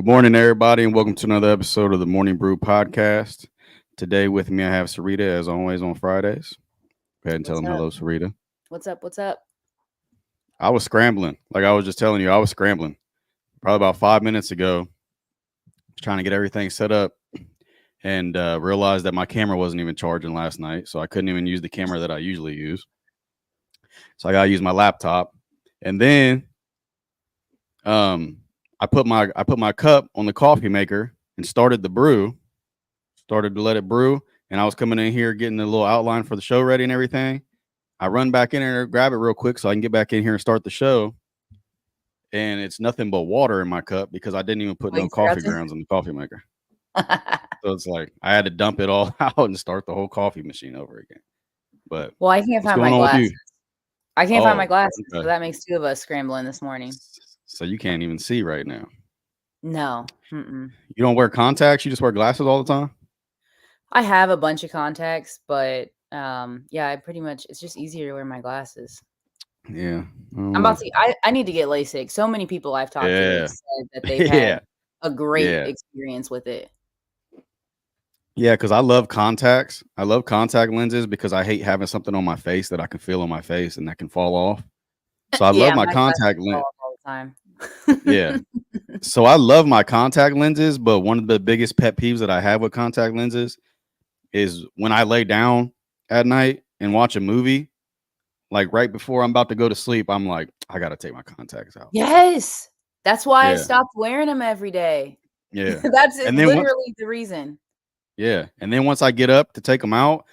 Morning, everybody, and welcome to another episode of the Morning Brew podcast. Today with me, I have Sarita, as always, on Fridays. Go ahead and tell What's them up? hello, Sarita. What's up? What's up? I was scrambling. Like I was just telling you, I was scrambling. Probably about 5 minutes ago, trying to get everything set up and realized that my camera wasn't even charging last night. So I couldn't even use the camera that I usually use. So I got to use my laptop. And then I put my cup on the coffee maker and started the brew. Started to let it brew, and I was coming in here getting the little outline for the show ready and everything. I run back in there, grab it real quick so I can get back in here and start the show. And it's nothing but water in my cup because I didn't even put no You forgot coffee to. grounds in the coffee maker. So it's like I had to dump it all out and start the whole coffee machine over again. But Well, I can't what's find my going on with glasses. you? I can't find my Oh, glasses, so okay. that makes two of us scrambling this morning. So you can't even see right now. No. Mm-mm. You don't wear contacts? You just wear glasses all the time? I have a bunch of contacts, but yeah, I pretty much it's just easier to wear my glasses. Yeah. I'm about to. I need to get LASIK. So many people I've talked to Yeah. have said that they've had Yeah. a great Yeah. experience with it. Yeah, because I love contacts. I love contact lenses because I hate having something on my face that I can feel on my face and that can fall off. So I love Yeah, my my glasses contact fall lens. off all the time. Yeah. So I love my contact lenses, but one of the biggest pet peeves that I have with contact lenses is when I lay down at night and watch a movie, like right before I'm about to go to sleep, I'm like, I gotta take my contacts out. Yes, that's why I Yeah. stopped wearing them every day. Yeah. That's And then literally the reason. and then once I get up to take them out,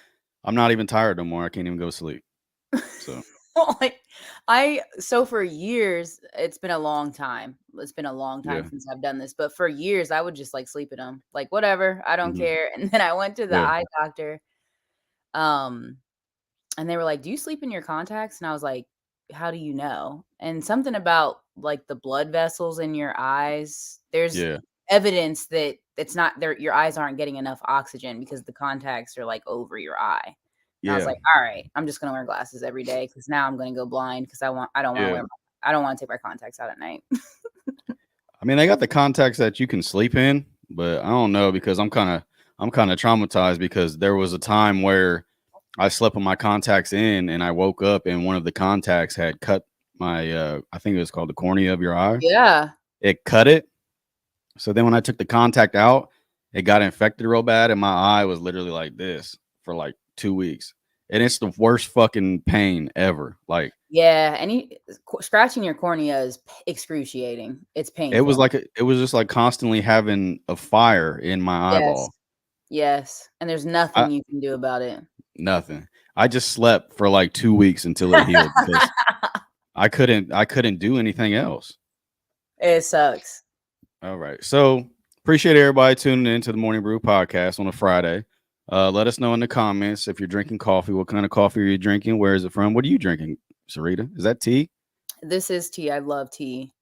I'm not even tired no more. I can't even go to sleep. So Like so for years, it's been a long time. It's been a long time yeah. since I've done this, but for years I would just like sleep in them. Like whatever, I don't Mhm. care. And then I went to the Yeah. eye doctor. Um and they were like, "Do you sleep in your contacts?" And I was like, "How do you know?" And something about like the blood vessels in your eyes. There's Yeah. evidence that it's not there your eyes aren't getting enough oxygen because the contacts are like over your eye. And I was Yeah. like, all right, I'm just gonna wear glasses every day because now I'm gonna go blind because I don't want to Yeah. I don't want to take my contacts out at night. I mean, they got the contacts that you can sleep in, but I don't know because I'm kind of traumatized because there was a time where I slept with my contacts in and I woke up and one of the contacts had cut my I think it was called the cornea of your eye. Yeah. It cut it. So then when I took the contact out, it got infected real bad and my eye was literally like this for like 2 weeks. And it's the worst fucking pain ever. Like Yeah. Scratching your cornea is excruciating. It's it was painful. like it was just like constantly having a fire in my Yes. eyeball. Yes. And there's I nothing you can do about it. Nothing. I just slept for like 2 weeks until it healed because I couldn't do anything else. It sucks. All right. So appreciate everybody tuning in to the Morning Brew podcast on a Friday. Let us know in the comments if you're drinking coffee. What kind of coffee are you drinking? Where is it from? What are you drinking, Sarita? Is that tea? This is tea. I love tea.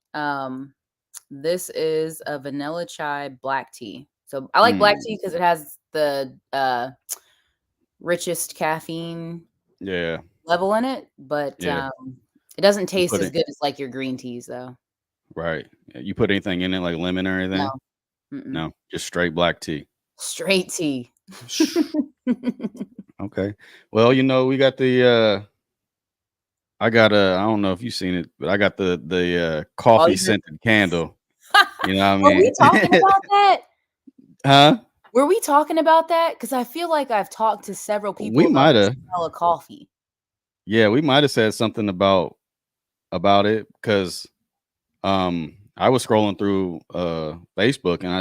This is a vanilla chai black tea. So I like black Mm, tea because it has the richest caffeine yeah. level in it, but Yeah. it doesn't You taste put as it good as like your green teas though. right. Yeah, you put anything in it like lemon or No. anything? Mm-mm. No, just straight black tea. Straight tea. Okay. Well, we got the I got I don't know if you've seen it, but I got the Oh, coffee scented candle. You know what I were we mean? talking about that? Huh? Were we talking about that? Because I feel like I've talked to several people We about might the have. smell of coffee. Yeah, we might have said something about it because I was scrolling through Facebook and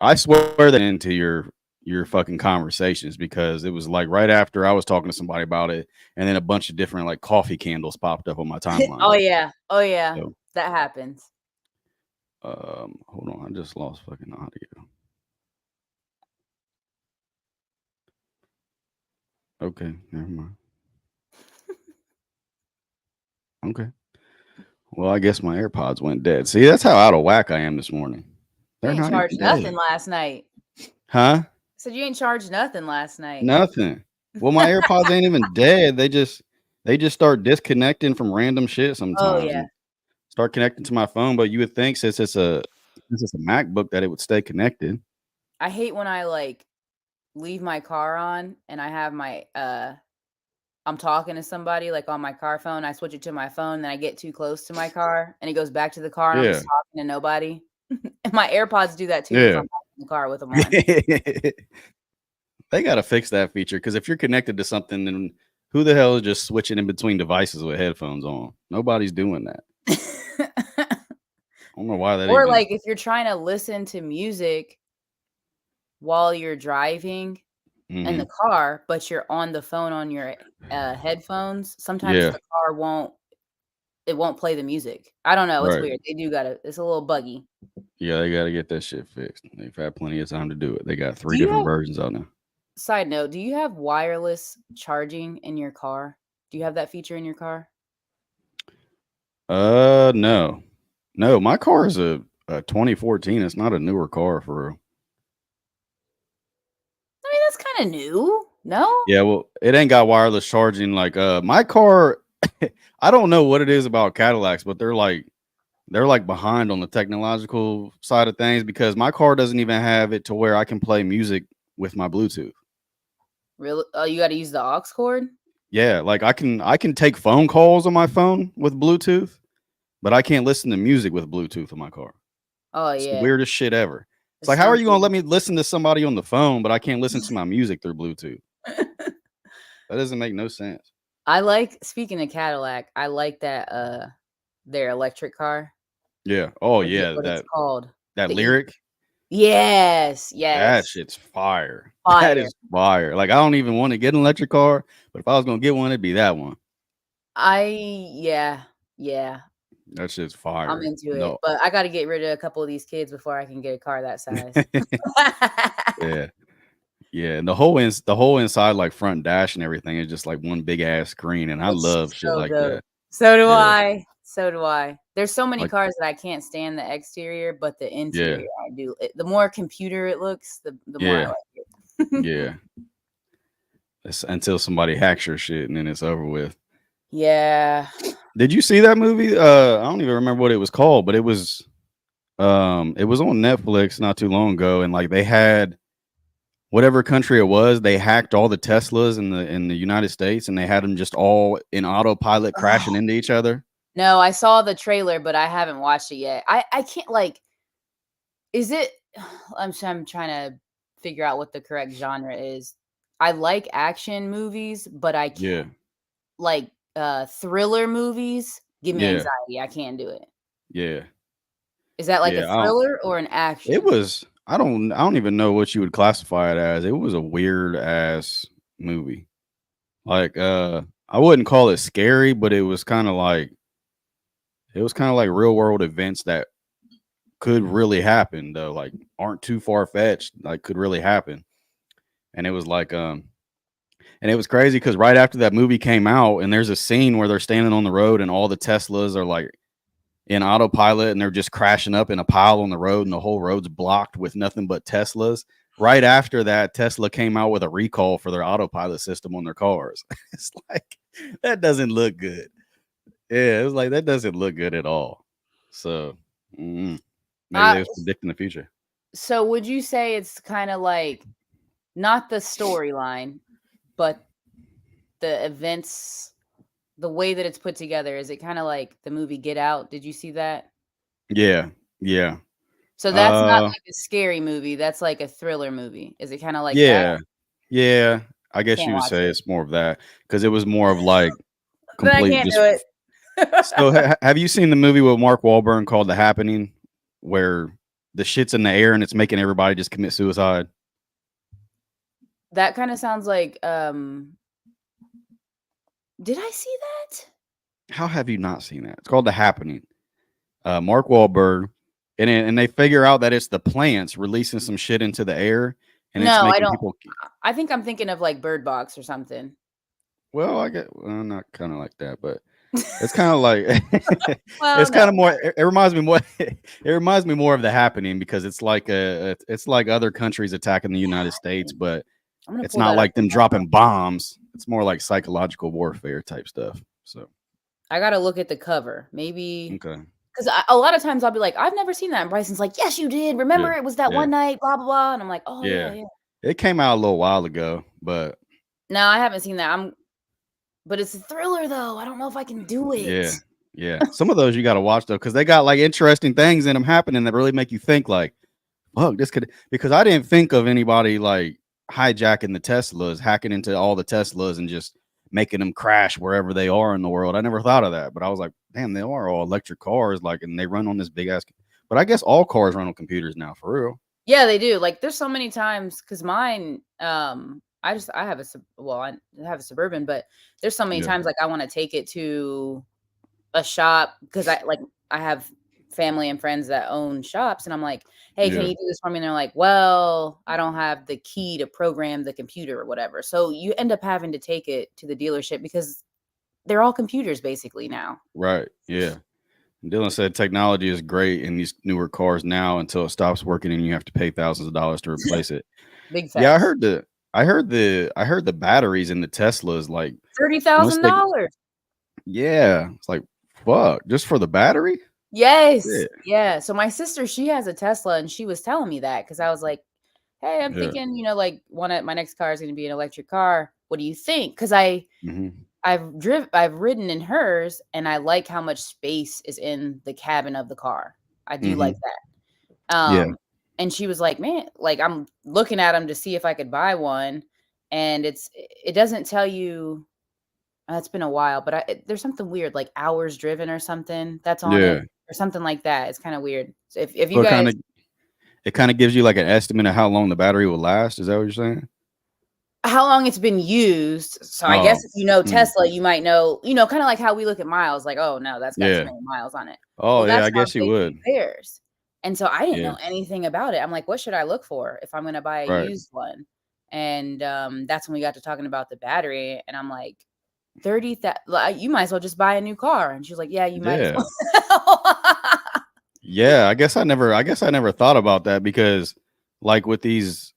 I swear that into your fucking conversations because it was like right after I was talking to somebody about it and then a bunch of different like coffee candles popped up on my timeline. Oh yeah. Oh yeah. So That happens. hold on, I just lost fucking audio. Okay, never mind. Okay. Well, I guess my AirPods went dead. See, that's how out of whack I am this morning. You They're ain't not charged even nothing dead. last night. Huh? Said you ain't charged nothing last night. Nothing. Well, my AirPods ain't even dead. They just start disconnecting from random shit Oh sometimes yeah. and start connecting to my phone. But you would think since since it's a MacBook that it would stay connected. I hate when I, like, leave my car on and I have my, I'm talking to somebody, like, on my car phone, I switch it to my phone, then I get too close to my car, and it goes back to the car, and I'm Yeah. just talking to nobody. And my AirPods do that too if Yeah. I'm in the car with them on. They gotta fix that feature because if you're connected to something, then who the hell is just switching in between devices with headphones on? Nobody's doing that. I don't know why that Or, even. like, if you're trying to listen to music while you're driving in the Mhm. car, but you're on the phone on your, headphones, sometimes Yeah. the car won't play the music. I don't know, it's Right. weird. They do gotta it's a little buggy. Yeah, they gotta get that shit fixed. They've had plenty of time to do it. They got Do 3 you different have versions out now. Side note, do you have wireless charging in your car? Do you have that feature in your car? No. No, my car is a 2014. It's not a newer car for real. I mean, that's kinda new. No? Yeah, well, it ain't got wireless charging like, my car I don't know what it is about Cadillacs, but they're behind on the technological side of things because my car doesn't even have it to where I can play music with my Bluetooth. Really? Oh, you gotta use the aux cord? Yeah, like I can take phone calls on my phone with Bluetooth, but I can't listen to music with Bluetooth in my car. Oh, It's the yeah. weirdest shit ever. It's It's like, how are you gonna something. let me listen to somebody on the phone, but I can't listen to my music through Bluetooth? That doesn't make no sense. I like speaking of Cadillac, I like that, their electric car. Yeah. Oh yeah, What it's called? that The E lyric, Yes, that yes. shit's fire. That Fire. is fire. Like I don't even want to get an electric car, but if I was gonna get one, it'd be that one. Yeah, yeah, That shit's I'm fire. into it, No. but I gotta get rid of a couple of these kids before I can get a car that size. Yeah. Yeah. And the whole inside, like front dash and everything is just like one big ass screen. And I love It's shit so like dope. that. So do Yeah. I. So do I. There's so many Like, cars that I can't stand the exterior, but the yeah. interior I do. The more computer it looks, the more I Yeah. like it. Yeah. It's until somebody hacks your shit and then it's over with. Yeah. Did you see that movie? I don't even remember what it was called, but it was on Netflix not too long ago, and like they had whatever country it was, they hacked all the Teslas in the United States, and they had them just all in autopilot crashing Oh, into each other. no, I saw the trailer, but I haven't watched it yet. I can't like is it I'm trying to figure out what the correct genre is. I like action movies, but I can't Yeah, like thriller movies give me yeah, anxiety. I can't do it. yeah, Is that like a yeah. I don't. thriller or an It action? was. I don't even know what you would classify it as. It was a weird ass movie. Like, I wouldn't call it scary, but it was kind of like real world events that could really happen though. Like, aren't too far fetched. Like, could really happen. And it was like, and it was crazy because right after that movie came out, and there's a scene where they're standing on the road, and all the Teslas are like in autopilot, and they're just crashing up in a pile on the road, and the whole road's blocked with nothing but Teslas. Right after that, Tesla came out with a recall for their autopilot system on their cars. It's like that doesn't look good. Yeah, it was like that doesn't look good at all. So maybe Uh, they was predicting the future. so would you say it's kind of like not the storyline, but the events, the way that it's put together? Is it kind of like the movie Get Out? Did you see that? Yeah, yeah, So that's not uh, like a scary movie. That's like a thriller movie. Is it kind of like that? yeah, yeah. I guess Can't you would watch say it. it's more of that because it was more of like Then I complete can't do just. it. So have you seen the movie with Mark Wahlberg called The Happening, where the shit's in the air and it's making everybody just commit suicide? That kind of sounds like did I see that? How have you not seen that? It's called The Happening. Mark Wahlberg, and they figure out that it's the plants releasing some shit into the air, and it's No, I making don't. people. I think I'm thinking of like Bird Box or something. Well, I get not kind of like that, but it's kind of like Well, it's kind of no. more. It reminds me more. It reminds me more of The Happening because it's like it's like other countries attacking the United States, but I'm gonna it's pull not that up like on them my phone. dropping bombs. It's more like psychological warfare type stuff. So I gotta look at the cover. Maybe okay. 'Cause a lot of times I'll be like, "I've never seen that," and Bryson's like, "Yes, you did. Yeah. Remember it was that Yeah. one night, blah, blah, blah," and I'm like, "Oh, yeah, Yeah. yeah." It came out a little while ago, but No, I haven't seen that. But it's a thriller, though. I don't know if I can do yeah. it. Yeah. Some of those you gotta watch though, because they got like interesting things in them happening that really make you think like, fuck, this could because I didn't think of anybody like hijacking the Teslas, hacking into all the Teslas and just making them crash wherever they are in the world. I never thought of that, but I was like, damn, they are all electric cars, like, and they run on this big ass. But I guess all cars run on computers now, for real. Yeah, they do. Like, there's so many times because mine, I have I have a Suburban, but there's so many Yeah, times, like, I wanna take it to a shop because I have family and friends that own shops, and I'm like, "Hey, can yeah, you do this for me?" And they're like, "Well, I don't have the key to program the computer or whatever." So you end up having to take it to the dealership because they're all computers basically now. right, yeah. Dylan said technology is great in these newer cars now until it stops working and you have to pay thousands of dollars to replace it. Big Yeah, facts. I heard the batteries in the Teslas like once they $30,000. yeah, it's like fuck, just for the battery? Yes. Yeah. Yeah. So my sister, she has a Tesla, and she was telling me that because I was like, "Hey, I'm Yeah. thinking, like one of my next car is gonna be an electric car. What do you think?" Because Mhm. I've ridden in hers, and I like how much space is in the cabin of the car. I do like Mhm. that. Yeah. And she was like, "Man," like, I'm looking at them to see if I could buy one, and it doesn't tell you it's been a while, but there's something weird, like hours driven or something that's on it Yeah. or something like that. It's kinda weird. So if you So guys it kinda gives you like an estimate of how long the battery will last. Is that what you're saying? how long it's been used. So I guess Oh. if you know Mm. Tesla, you might know, kinda like how we look at miles, like, "Oh, no, that's got too Yeah. many miles on it." Oh Well, yeah, that's I how guess you they would. do theirs. And so I didn't Yeah. know anything about it. I'm like, "What should I look for if I'm gonna buy a Right. used one?" And, that's when we got to talking about the battery, and I'm like, 30 thou you might as well just buy a new car." And she's like, "Yeah, you might as Yeah. well." Yeah, I guess I never thought about that because like with these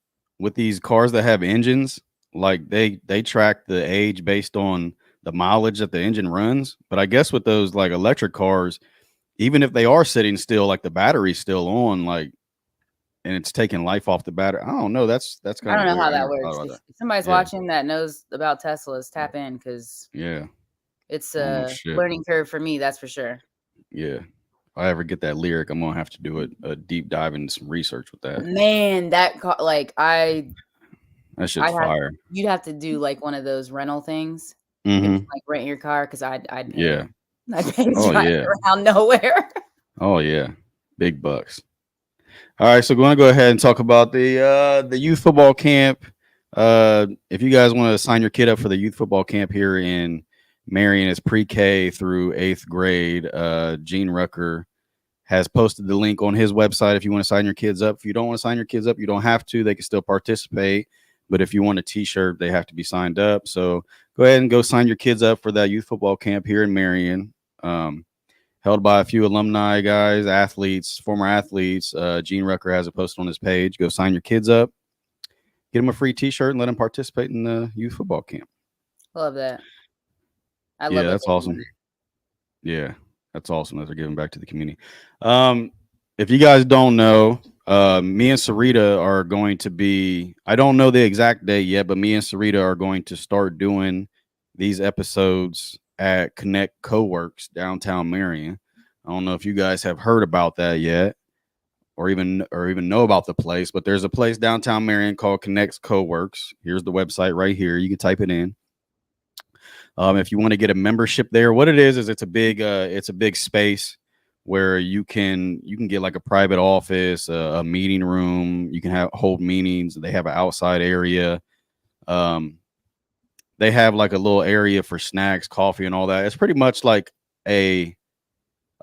cars that have engines, like they track the age based on the mileage that the engine runs. But I guess with those like electric cars, even if they are sitting still, like the battery's still on, like and it's taking life off the battery. I don't know. That's I kind don't of know how weird. I that never thought works. about If that. somebody's Yeah. watching that knows about Teslas, tap in because Yeah. it's Oh a shit. learning curve for me, that's for sure. Yeah. If I ever get that lyric, I'm gonna have to do a deep dive into some research with that. Man, that car like, That shit's I'd have fire. you'd have to do, like, one of those rental things. Get Mhm. like, rent your car because I'd pay. Yeah. I'd pay to Oh drive yeah. it around nowhere. Oh yeah. Big bucks. All right, so we're gonna go ahead and talk about the youth football camp. If you guys want to sign your kid up for the youth football camp here in Marion, it's pre-K through 8th grade. Gene Rucker has posted the link on his website if you want to sign your kids up. If you don't want to sign your kids up, you don't have to. They can still participate. But if you want a t-shirt, they have to be signed up. So go ahead and go sign your kids up for that youth football camp here in Marion. Held by a few alumni guys, athletes, former athletes. Gene Rucker has it posted on his page. Go sign your kids up, get them a free t-shirt, and let them participate in the youth football camp. Love that. I love Yeah, what that's they're doing. awesome. Yeah, that's awesome that they're giving back to the community. Um, if you guys don't know, me and Sarita are going to be, I don't know the exact date yet, but me and Sarita are going to start doing these episodes at Connect Coworks downtown Marion. I don't know if you guys have heard about that yet or even know about the place, but there's a place downtown Marion called Connects Coworks. Here's the website right here. You can type it in. If you want to get a membership there, what it is it's a big space where you can get like a private office, a meeting room. You can hold meetings. They have an outside area. Um, they have like a little area for snacks, coffee, and all that. It's pretty much like a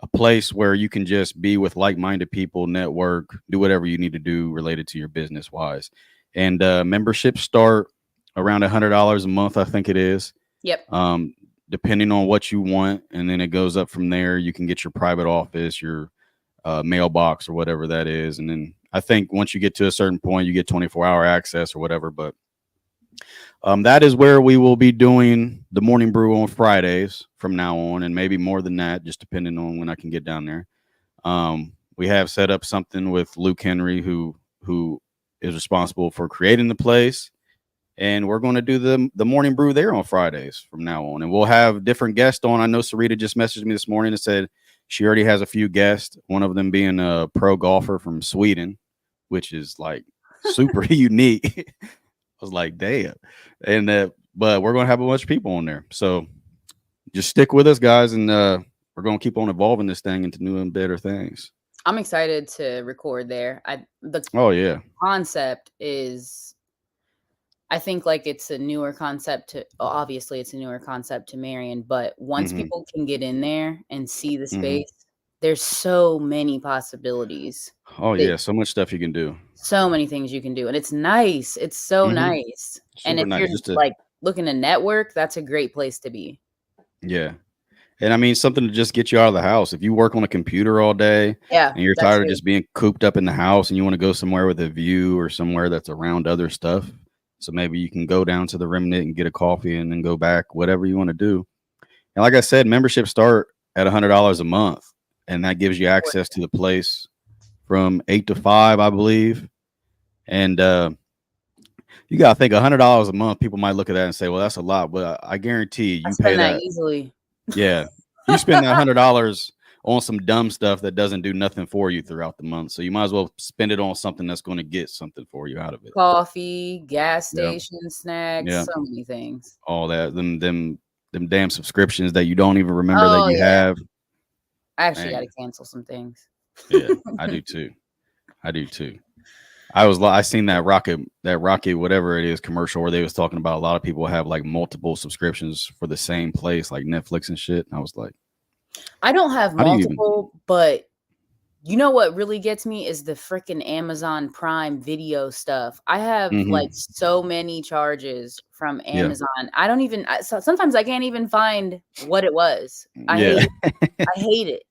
a place where you can just be with like-minded people, network, do whatever you need to do related to your business wise. And memberships start around $100 a month, I think it is, Yep. um, depending on what you want, and then it goes up from there. You can get your private office, your mailbox, or whatever that is, and then I think once you get to a certain point, you get 24-hour access or whatever. But that is where we will be doing the morning brew on Fridays from now on, and maybe more than that, just depending on when I can get down there. We have set up something with Luke Henry, who is responsible for creating the place, and we're going to do the morning brew there on Fridays from now on, and we'll have different guests on. I know Sarita just messaged me this morning and said she already has a few guests. One of them being a pro golfer from Sweden, which is like super unique. I was like, damn, and but we're going to have a bunch of people on there, so just stick with us, guys, and we're going to keep on evolving this thing into new and better things. I'm excited to record there. The Oh yeah. concept is, I think, like, it's a newer concept to, obviously it's a newer concept to Marion, but once Hmm. people can get in there and see the Hmm. space, there's so many possibilities. Oh That yeah, so much stuff you can do. so many things you can do, and it's nice. It's so Hmm. nice. And Super if you're nice. Just to like looking to network, that's a great place to be. yeah, and I mean something to just get you out of the house. If you work on a computer all day Yeah, and you're that tired of too. just being cooped up in the house and you want to go somewhere with a view or somewhere that's around other stuff, so maybe you can go down to the Remnant and get a coffee and then go back, whatever you want to do. And like I said, memberships start at $100 a month, and that gives you access to the place from 8 to 5, I believe. And you gotta think $100 a month. People might look at that and say, "Well, that's a lot," but I guarantee I you pay spend that that. easily. Yeah, you spend that $100 on some dumb stuff that doesn't do nothing for you throughout the month. So you might as well spend it on something that's going to get something for you out of it. Coffee, gas Yeah, station, snacks, yeah, so many things. all that. Them damn subscriptions that you don't even remember that Oh you yeah. have. I actually got Man, to cancel some things. yeah, I do too. I do too. I seen that rocket whatever it is commercial where they was talking about a lot of people have like multiple subscriptions for the same place like Netflix and shit. And I was like, I don't have how do you even? multiple, but you know what really gets me is the freaking Amazon Prime Video stuff. I have like Hmm. so many charges from Yeah, Amazon. I don't even so sometimes I can't even find what it was. yeah. I hate it.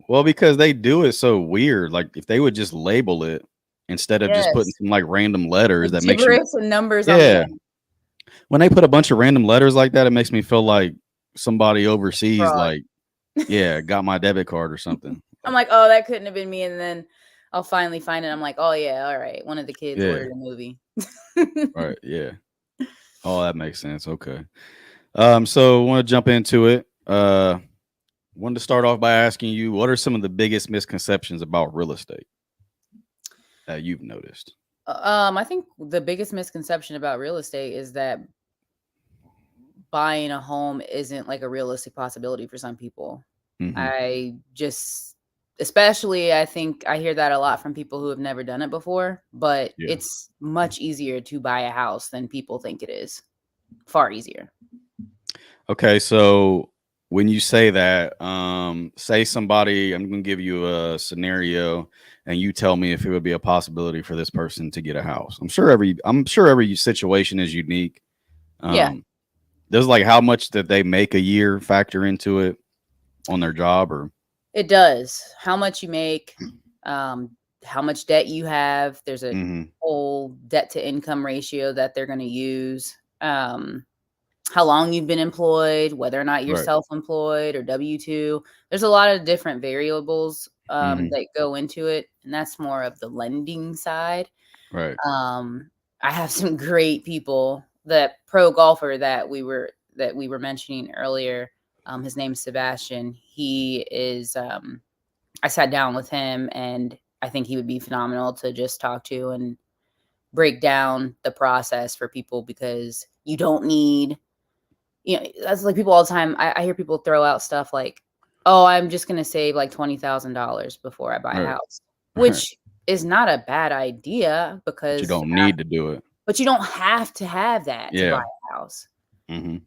Well, because they do it so weird. Like if they would just label it instead of just putting Yes. some like random letters The that makes you. gibberish and numbers on the Yeah, end. when they put a bunch of random letters like that, it makes me feel like somebody overseas, Fraud. like, yeah, got my debit card or something. I'm Like, like, "Oh, that couldn't have been me," and then I'll finally find it. I'm like, "Oh yeah, all right. One of the kids yeah, ordered a movie." right, yeah. Oh, that makes sense. Okay. So I want to jump into it. Wanted to start off by asking you, what are some of the biggest misconceptions about real estate that you've noticed? I think the biggest misconception about real estate is that buying a home isn't like a realistic possibility for some people. Hmm. I just, especially, I think I hear that a lot from people who have never done it before, but Yeah. it's much easier to buy a house than people think it is. Far easier. Okay, so when you say that, say somebody, I'm gonna give you a scenario, and you tell me if it would be a possibility for this person to get a house. I'm sure every situation is unique. Yeah, Um, does like how much that they make a year factor into it on their job or? it does. How much you make, um, how much debt you have. There's a Hmm. whole debt to income ratio that they're going to use. How long you've been employed, whether or not you're Right. self-employed or W-2. There's a lot of different variables Hmm. that go into it, and that's more of the lending side. Right. Um, I have some great people. That pro golfer that we were mentioning earlier, his name's Sebastian. He is. I sat down with him, and I think he would be phenomenal to just talk to and break down the process for people because you don't need, that's like people all the time. I hear people throw out stuff like, "Oh, I'm just gonna save like $20,000 before I buy a Right. house," Right. which is not a bad idea But you because, don't need to do it. but you don't have to have that to buy Yeah. a house. Hmm.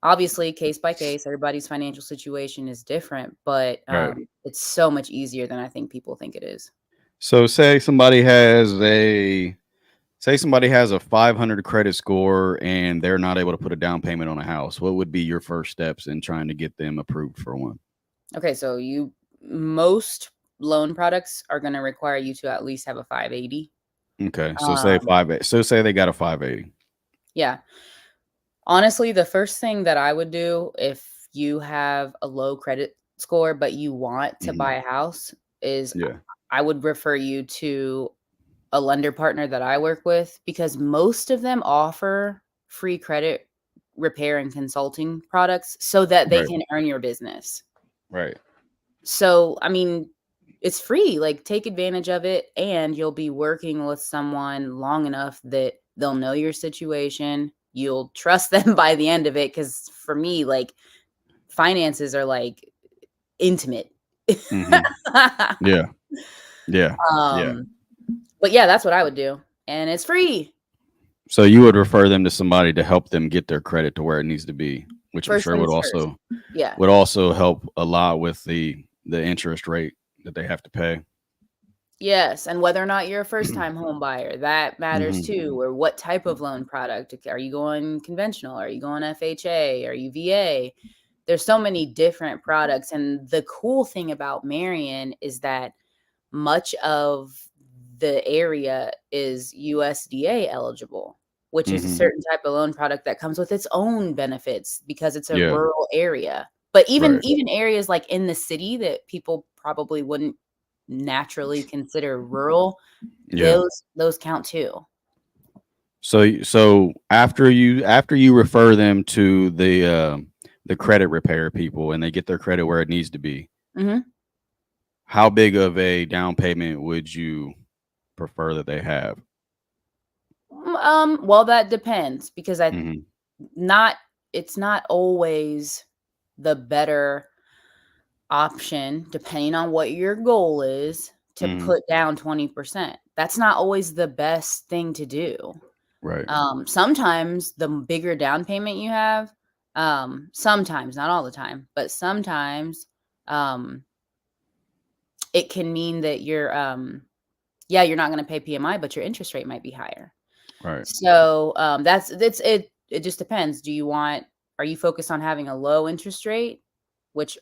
Obviously, case by case, everybody's financial situation is different, but Right. it's so much easier than I think people think it is. So say somebody has a 500 credit score and they're not able to put a down payment on a house. What would be your first steps in trying to get them approved for one? Okay, so most loan products are going to require you to at least have a 580. Okay, so Um, say they got a 580. yeah. Honestly, the first thing that I would do if you have a low credit score but you want to Hmm. buy a house, is Yeah. I would refer you to a lender partner that I work with because most of them offer free credit repair and consulting products so that they Right. can earn your business. Right. So, I mean, it's free. Like, take advantage of it, and you'll be working with someone long enough that they'll know your situation. You'll trust them by the end of it. Because for me, like, finances are like intimate. Hmm. Yeah. Yeah. Yeah. um, but yeah, that's what I would do, and it's free. So you would refer them to somebody to help them get their credit to where it needs to be, which I'm First sure would things first. also Yeah. help a lot with the interest rate that they have to pay. Yes, and whether or not you're a first-time home buyer, that matters Hmm. too, or what type of loan product. Are you going conventional? Are you going FHA? Are you VA? There's so many different products, and the cool thing about Marion is that much of the area is USDA eligible, which is a Hmm. certain type of loan product that comes with its own benefits because it's a Yeah. rural area. But even Right. even areas like in the city that people probably wouldn't naturally consider rural, Yeah. those count too. So after you refer them to the credit repair people and they get their credit where it needs to be, Mhm. how big of a down payment would you prefer that they have? Well, that depends because I Hmm. not it's not always the better option, depending on what your goal is, to Hmm. put down 20%. That's not always the best thing to do. Right. Sometimes the bigger down payment you have, sometimes, not all the time, but sometimes, um, it can mean that yeah, you're not going to pay PMI, but your interest rate might be higher. Right. So it just depends. Are you focused on having a low interest rate, which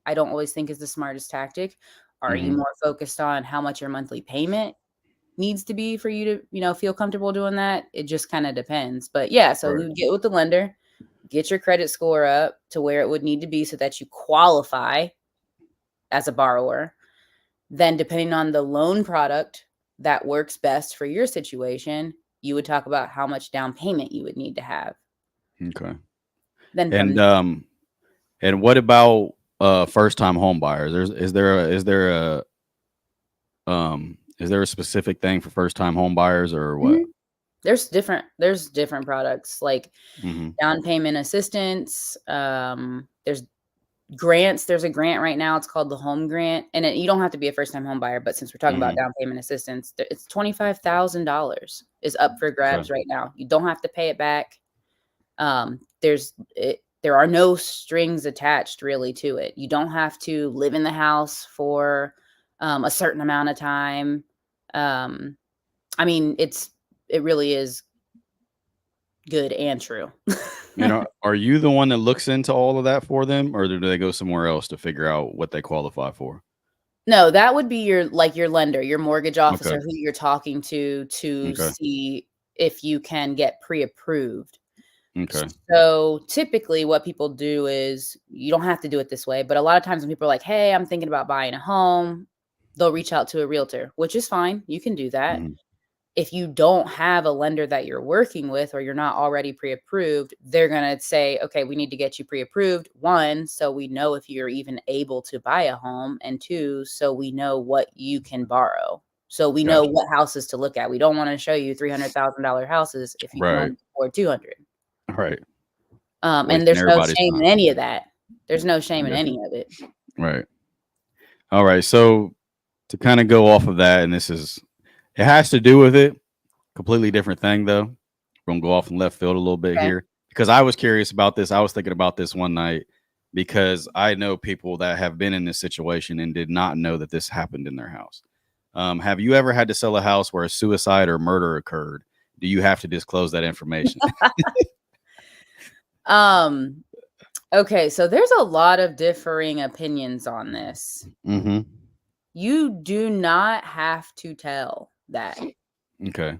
I don't always think is the smartest tactic? Are you Hmm. more focused on how much your monthly payment needs to be for you to, feel comfortable doing that? It just kind of depends. But yeah, so we Right. would get with the lender, get your credit score up to where it would need to be so that you qualify as a borrower. Then depending on the loan product that works best for your situation, you would talk about how much down payment you would need to have. Okay. Then And from um and what about first time home buyers? Is there a specific thing for first time home buyers or what? Mhm. There's different products like Hmm. down payment assistance. There's grants. There's a grant right now. It's called the home grant, and you don't have to be a first time home buyer. But since we're talking about Hmm. down payment assistance, it's $25,000 is up for Okay. grabs right now. You don't have to pay it back. There are no strings attached really to it. You don't have to live in the house for a certain amount of time. Um, I mean, it really is good and true. And are you the one that looks into all of that for them, or do they go somewhere else to figure out what they qualify for? No, that would be your lender, your mortgage Okay. officer who you're talking to Okay. see if you can get pre-approved. Okay. So, typically what people do is you don't have to do it this way, but a lot of times when people are like, "Hey, I'm thinking about buying a home," they'll reach out to a realtor, which is fine. You can do that. Hmm. If you don't have a lender that you're working with or you're not already pre-approved, they're going to say, "Okay, we need to get you pre-approved. One, so we know if you're even able to buy a home, and two, so we know what you can borrow. So we know Gotcha. what houses to look at. We don't want to show you $300,000 houses if you can Right. only afford 200." Right. And Wasting there's no everybody's shame in time. any of that. There's no shame in Yeah. any of it. Right. All right. So to kind of go off of that, and it has to do with it. Completely different thing though. We're gonna go off in left field a little bit Okay. here because I was curious about this. I was thinking about this one night because I know people that have been in this situation and did not know that this happened in their house. Have you ever had to sell a house where a suicide or murder occurred? Do you have to disclose that information? Um, okay, so there's a lot of differing opinions on this. Hmm. You do not have to tell that. Okay.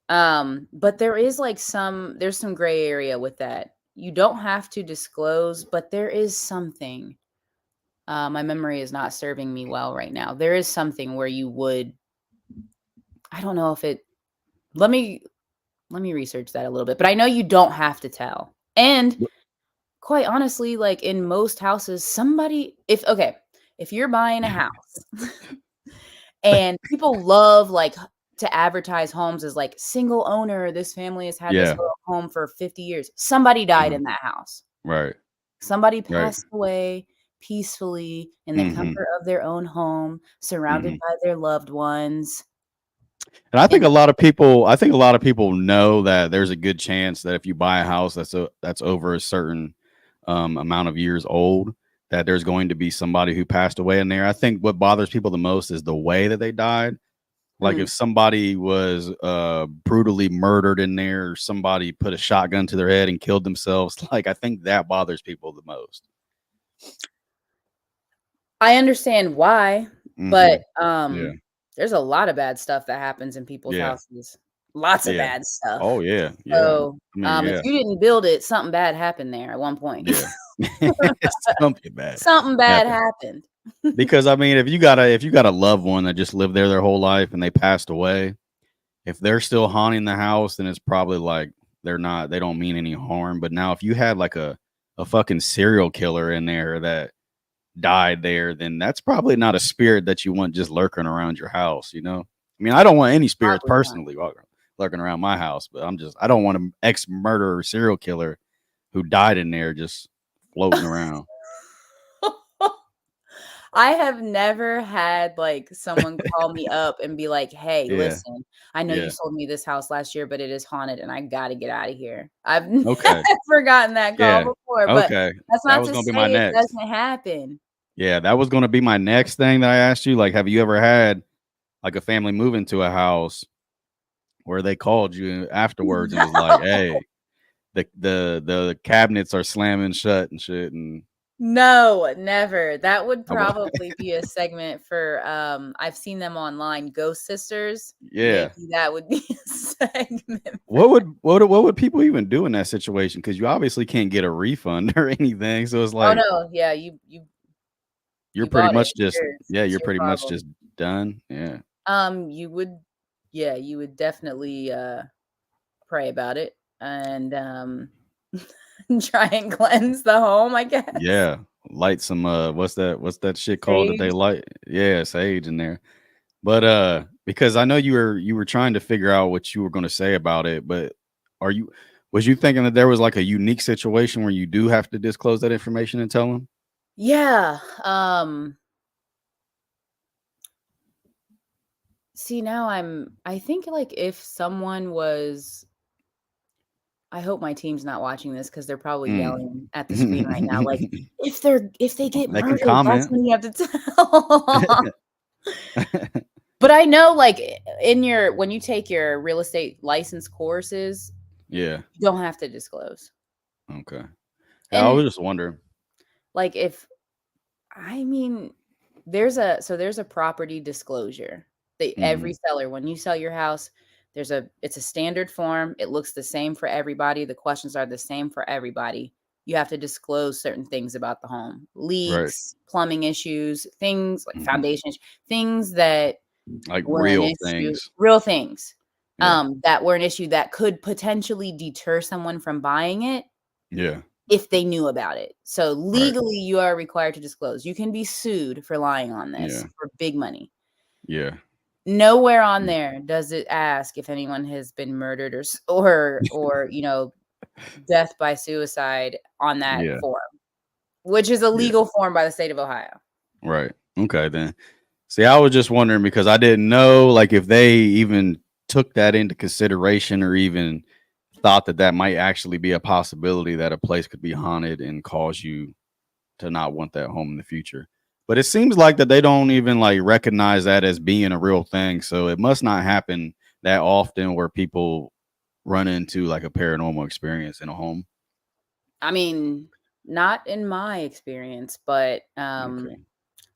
But there's some gray area with that. You don't have to disclose, but there is something. My memory is not serving me well right now. There is something where you would, I don't know if it, let me research that a little bit, but I know you don't have to tell. And quite honestly, like in most houses, somebody, if you're buying a house and people love like to advertise homes as like single owner, this family has had this Yeah. home for 50 years. Somebody died Uh-huh. in that house. Right. Somebody Right. passed away peacefully in the Mhm. comfort of their own home, surrounded Mhm. by their loved ones. And I think And a lot of people know that there's a good chance that if you buy a house that's over a certain amount of years old, that there's going to be somebody who passed away in there. I think what bothers people the most is the way that they died. Like mm, if somebody was brutally murdered in there, or somebody put a shotgun to their head and killed themselves. Like I think that bothers people the most. I understand why, but, Hmm. Yeah. there's a lot of bad stuff that happens in people's Yeah. houses. Lots of Yeah. bad stuff. Oh yeah. Yeah. So, I mean, if yeah. you didn't build it, something bad happened there at one point. Yeah. Something bad Something bad happened. happened. Because I mean, if you got a loved one that just lived there their whole life and they passed away, if they're still haunting the house, then it's probably like they don't mean any harm. But now if you had like a fucking serial killer in there that died there, then that's probably not a spirit that you want just lurking around your house, you know? I mean, I don't want any spirits Probably not. personally lurking around my house, but I don't want an ex murderer serial killer who died in there just floating around. I have never had, like, someone call me up and be like, "Hey, Yeah. listen, I know you Yeah. sold me this house last year, but it is haunted and I gotta get out of here." I've Okay. never gotten that call Yeah. before, but Okay. that's That not was to gonna be say my it next. doesn't happen. Yeah, that was gonna be my next thing that I asked you. Like, have you ever had like a family move into a house where they called you afterwards and was like, "Hey, the cabinets are slamming shut and shit," and No, never. That would I'm like, probably be a segment for, I've seen them online, Ghost Sisters. yeah. Maybe that would be a segment for What would people even do in that situation? Because you obviously can't get a refund or anything. So it's Oh, like no, yeah, you're you pretty bought it. much just It's you're your pretty much problem. just done. Yeah. You would yeah, you would definitely, pray about it and, try and cleanse the home, I guess. Yeah. Light some what's that shit called that they Sage. light? Yeah, sage in there. But because I know you were trying to figure out what you were gonna say about it, but are you was you thinking that there was like a unique situation where you do have to disclose that information and tell them? Yeah, see, now I think, like, if someone was I hope my team's not watching this because 'cause they're probably Mm. yelling at the screen right now, like, if they get They can murdered, that's comment. when you have to tell. But I know, like, in your when you take your real estate license courses, Yeah. you don't have to disclose. Okay. Yeah, I And, was just wondering. like, if I mean, there's a property disclosure. Every Mhm. seller, when you sell your house, it's a standard form. It looks the same for everybody. The questions are the same for everybody. You have to disclose certain things about the home. Right. Leaks, plumbing issues, things like Mhm. foundations, things that Like were an real issue, things. real things, Yeah. that were an issue that could potentially deter someone from buying it Yeah. if they knew about it. So Right. legally, you are required to disclose. You can be sued for lying on this Yeah. for big money. Yeah. Nowhere on Mm. there does it ask if anyone has been murdered or, death by suicide on that Yeah. form, which is a Yeah. legal form by the state of Ohio. Right. Okay, then. See, I was just wondering because I didn't know, like, if they even took that into consideration or even thought that that might actually be a possibility that a place could be haunted and cause you to not want that home in the future. But it seems like that they don't even like recognize that as being a real thing. So it must not happen that often where people run into like a paranormal experience in a home. I mean, not in my experience, but, Okay.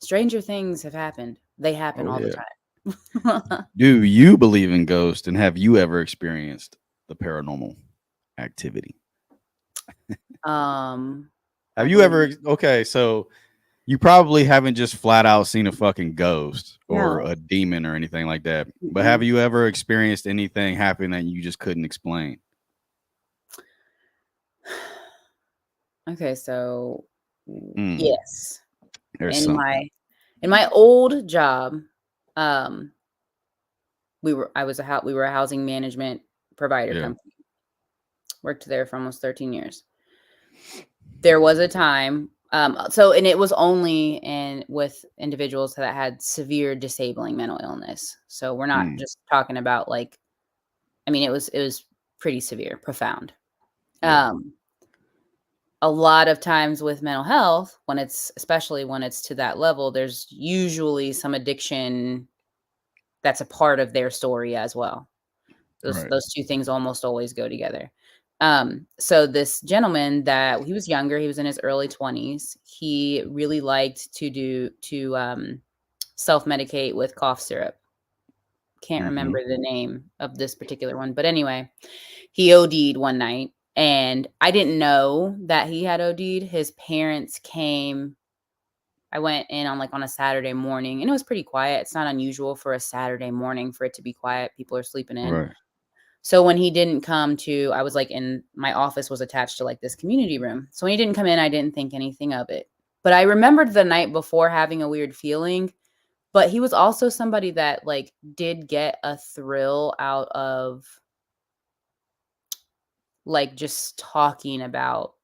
stranger things have happened. They happen Oh all the yeah. time. Do you believe in ghosts and have you ever experienced the paranormal activity? Um, Have I you believe ever okay, so you probably haven't just flat out seen a fucking ghost or No. a demon or anything like that. But have Mm-mm. you ever experienced anything happen that you just couldn't explain? Okay, so Mm, yes. there's In something. my old job, um, we were a housing management provider Yeah. company. Worked there for almost 13 years. There was a time, and it was only in with individuals that had severe disabling mental illness. So we're not Mm, just talking about like, I mean, it was pretty severe, profound. yeah. Um, a lot of times with mental health, when it's especially when it's to that level, there's usually some addiction that's a part of their story as well. Those Right. those two things almost always go together. So this gentleman that he was younger, he was in his early 20s. He really liked to self-medicate with cough syrup. Can't Mm-hmm. remember the name of this particular one, but anyway, he OD'd one night, and I didn't know that he had OD'd. His parents came. I went in on a Saturday morning, and it was pretty quiet. It's not unusual for a Saturday morning for it to be quiet. People are sleeping in. Right. So when he didn't come to, I was like in my office was attached to like this community room. So when he didn't come in, I didn't think anything of it. But I remembered the night before having a weird feeling. But he was also somebody that like did get a thrill out of like just talking about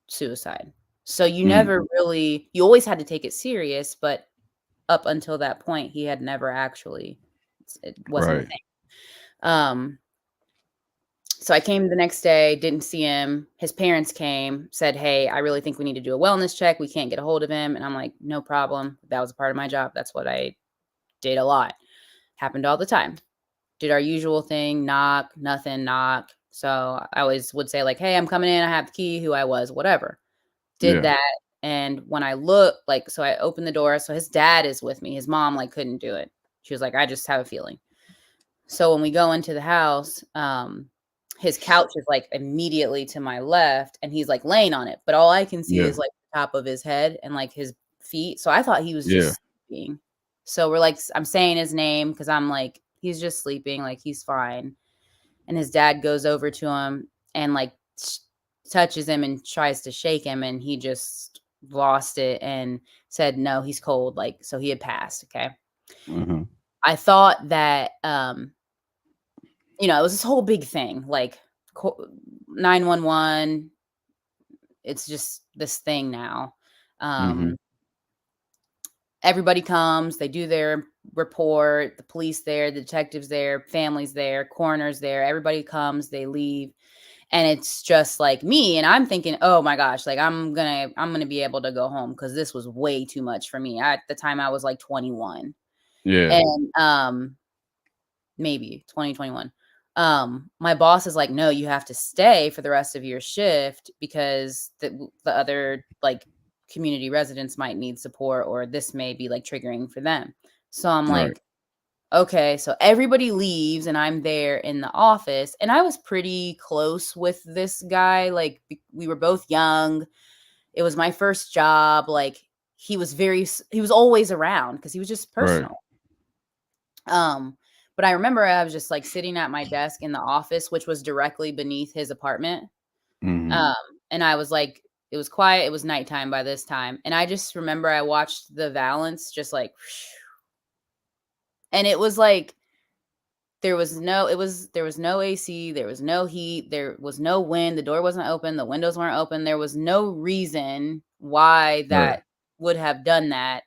suicide. So Mm, you always had to take it serious, but up until that point, he had never actually, it wasn't a right. thing. Um, So I came the next day, didn't see him. His parents came, said, "Hey, I really think we need to do a wellness check. We can't get a hold of him." And I'm like, "No problem. That was a part of my job. That's what I did a lot. Happened all the time. Did our usual thing, knock, nothing, knock." So I always would say like, "Hey, I'm coming in. I have the key, who I was, whatever." Did Yeah. that. And when I look, like, so I opened the door. So his dad is with me. His mom like couldn't do it. She was like, "I just have a feeling." So when we go into the house, his couch is like immediately to my left and he's like laying on it, but all I can see Yeah. is like the top of his head and like his feet. So I thought he was Yeah. just sleeping. So we're like, I'm saying his name because I'm like, he's just sleeping, like he's fine. And his dad goes over to him and like touches him and tries to shake him, and he just lost it and said, "No, he's cold." Like, so he had passed. Okay. Uh-huh. I thought that it was this whole big thing, like 911. It's just this thing now. Mm-hmm. Um, Everybody comes, they do their report, the police there, the detectives there, families there, coroners there. Everybody comes, they leave, and it's just like me. And I'm thinking, oh my gosh, like I'm gonna be able to go home because this was way too much for me. At the time, I was like 21, Yeah. and maybe 2021. My boss is like, "No, you have to stay for the rest of your shift because the other like community residents might need support or this may be like triggering for them." So I'm Right. like, "Okay." So everybody leaves and I'm there in the office, and I was pretty close with this guy. Like we were both young. It was my first job. Like he was always around because he was just Right. personal. Um, but I remember I was just like sitting at my desk in the office, which was directly beneath his apartment. Mm-hmm. Um, and I was like, it was quiet. It was nighttime by this time. And I just remember I watched the Valance just like, and it was like, there was no AC, there was no heat, there was no wind, the door wasn't open, the windows weren't open. There was no reason why Right. that would have done that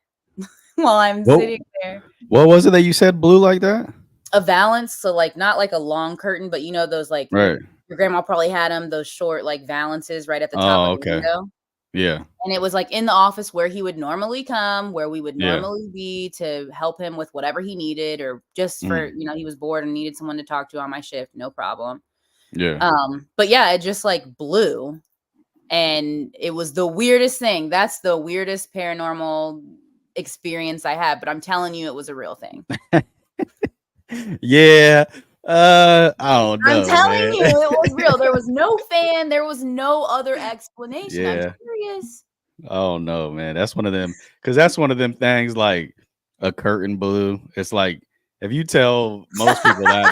while I'm What sitting there. what was it that you said blew like that? A valance, so, like, not like a long curtain, but, those, like, Right. your grandma probably had them, those short, like, valances right at the top of Oh, the okay. window, Yeah. and it was, like, in the office where he would normally come, where we would Yeah. normally be to help him with whatever he needed or just for Mm. he was bored and needed someone to talk to on my shift, no problem. Yeah. But yeah, it just, like, blew, and it was the weirdest thing. That's the weirdest paranormal experience I had, but I'm telling you it was a real thing. Yeah. I don't I'm know, telling man. you, it was real. There was no fan. There was no other explanation. I'm Yeah. serious. Oh no, man. That's one of them because that's one of them things like a curtain blew. It's like if you tell most people that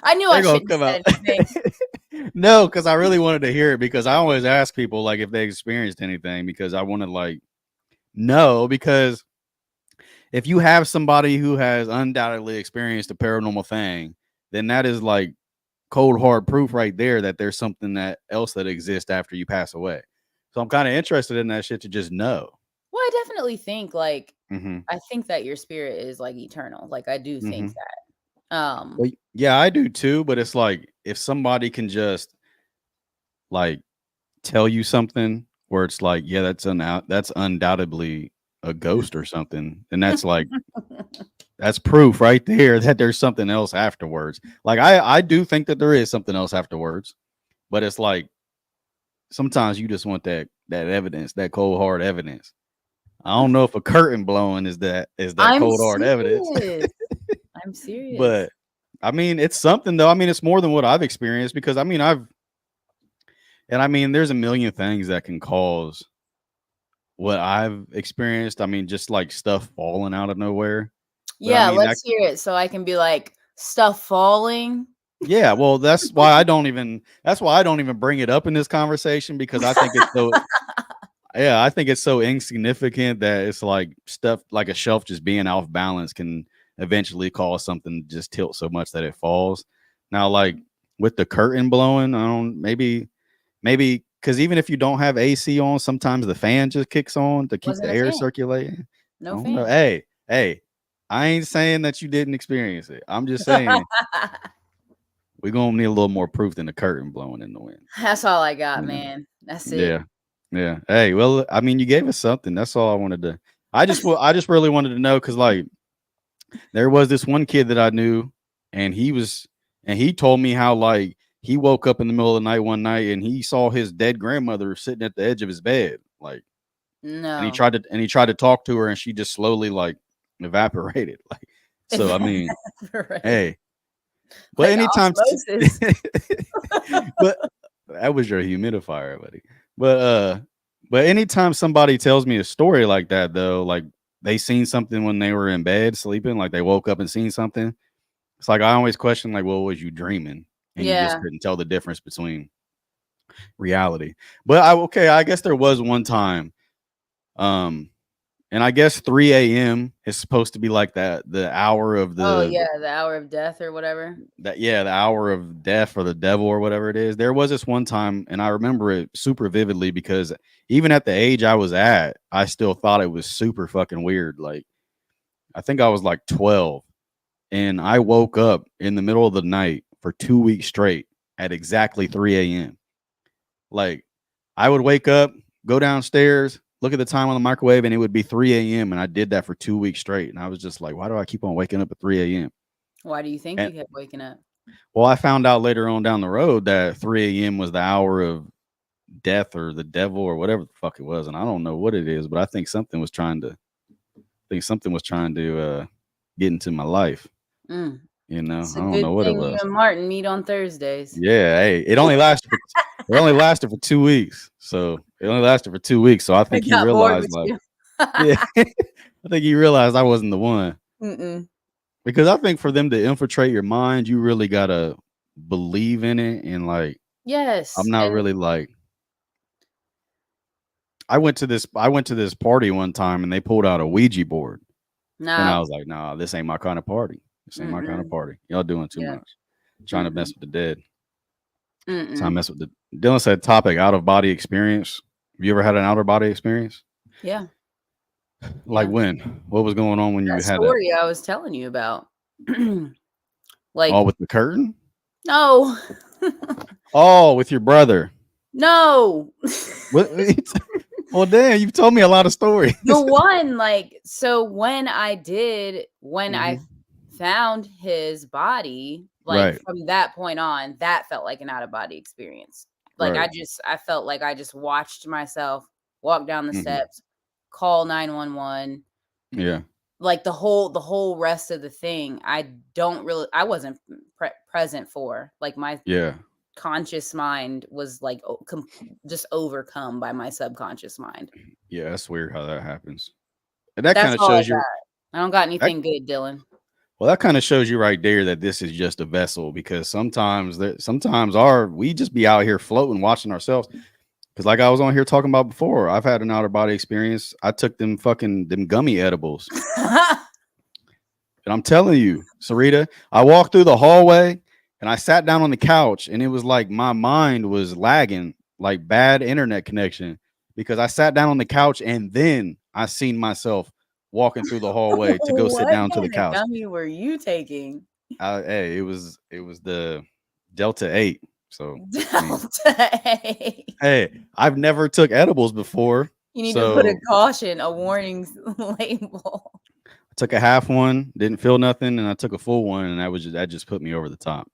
I knew I they're gonna shouldn't come have out. said anything. No, because I really wanted to hear it because I always ask people like if they experienced anything because I want to like know because if you have somebody who has undoubtedly experienced a paranormal thing, then that is like cold hard proof right there that there's something that else that exists after you pass away. So I'm kind of interested in that shit to just know. Well, I definitely think like Mhm. I think that your spirit is like eternal. Like I do think Mhm. that. Well, yeah, I do too, but it's like if somebody can just like tell you something where it's like, yeah, that's undoubtedly a ghost or something, and that's like that's proof right there that there's something else afterwards. Like I do think that there is something else afterwards, but it's like sometimes you just want that evidence, that cold hard evidence. I don't know if a curtain blowing is that I'm cold hard evidence, serious. I'm serious. but I mean it's something though. I mean it's more than what I've experienced because I mean I mean there's a million things that can cause what I've experienced. I mean just like stuff falling out of nowhere. But I Yeah, mean that let's hear it so I can be like stuff falling. yeah, well that's why I don't even bring it up in this conversation because I think it's so yeah, I think it's so insignificant that it's like stuff like a shelf just being off balance can eventually cause something to just tilt so much that it falls. Now, like with the curtain blowing, I don't maybe because even if you don't have AC on, sometimes the fan just kicks on to keep Wasn't the a air fan. circulating. I No don't know. fan. Hey, I ain't saying that you didn't experience it. I'm just saying we're gonna need a little more proof than the curtain blowing in the wind. That's all I got, You know. man. That's it. Yeah. Yeah. Hey, well, I mean, you gave us something. That's all I wanted to. I just really wanted to know because, like, there was this one kid that I knew, and he told me how like he woke up in the middle of the night one night and he saw his dead grandmother sitting at the edge of his bed, like, No. and he tried to talk to her, and she just slowly like evaporated, like. So I mean, Right. hey, but Like anytime, osmosis. but that was your humidifier, buddy. But but anytime somebody tells me a story like that, though, like they seen something when they were in bed sleeping, like they woke up and seen something. It's like I always question, like, well, was you dreaming? And you just Yeah. couldn't tell the difference between reality. But I guess there was one time, um, and I guess 3 a.m. is supposed to be like that the hour of Oh yeah, the hour of death or whatever. the hour of death or the devil or whatever it is. There was this one time, and I remember it super vividly because even at the age I was at, I still thought it was super fucking weird. Like I think I was like 12, and I woke up in the middle of the night for 2 weeks straight at exactly 3 a.m. Like I would wake up, go downstairs, look at the time on the microwave, and it would be 3 a.m. And I did that for 2 weeks straight. And I was just like, why do I keep on waking up at 3 a.m.? Why do you think And you kept waking up? well, I found out later on down the road that 3 a.m. was the hour of death or the devil or whatever the fuck it was. And I don't know what it is, but I think something was trying to get into my life. Mm. You know, It's I a don't good know what it thing you was. and Martin meet on Thursdays. Yeah, hey, it only lasted for 2 weeks. So it only lasted for 2 weeks. So I I think he got bored realized with like, you. yeah, I think he realized I wasn't the one. Mm-mm. Because I think for them to infiltrate your mind, you really gotta believe in it. And like I'm Yes, not and really like I went to this party one time and they pulled out a Ouija board. And I no. was like, nah, this ain't my kind of party. This ain't my kind of Mm-mm. party. Y'all doing too Yeah. much. Trying to mess Mm-mm. with the dead. Trying to Mm-mm. mess with the Dylan said topic out of body experience. Have you ever had an outer body experience? Yeah. Like Yeah. when? What was going on when That you had that? story I was telling you about. Like, Oh, with the curtain? no. Oh, with your brother. No. What? Well, damn, you've told me a lot of stories. The one, like, so when I Mhm. found his body, like, Right, from that point on, that felt like an out of body experience. Like, right. I felt like I just watched myself walk down the Mhm. steps, call 911, Yeah, like, the whole rest of the thing, I wasn't present for. Like, my yeah. conscious mind was like just overcome by my subconscious mind. Yeah, that's weird how that happens. And that That's kind of all I shows you got. I don't got that, anything good, Dylan. well, that kind of shows you right there that this is just a vessel because sometimes our we just be out here floating watching ourselves. Because like I was on here talking about before, I've had an outer body experience. I took them gummy edibles. And I'm telling you, Sarita, I walked through the hallway and I sat down on the couch and it was like my mind was lagging, like bad internet connection, because I sat down on the couch and then I seen myself walking through the hallway to go sit What down to the kind of couch. gummy were you taking? Hey, it was the Delta 8. So I mean, Delta 8. hey, I've never took edibles before. You need to put a So caution, a warning label. I took a half one, didn't feel nothing, and I took a full one, and that just put me over the top.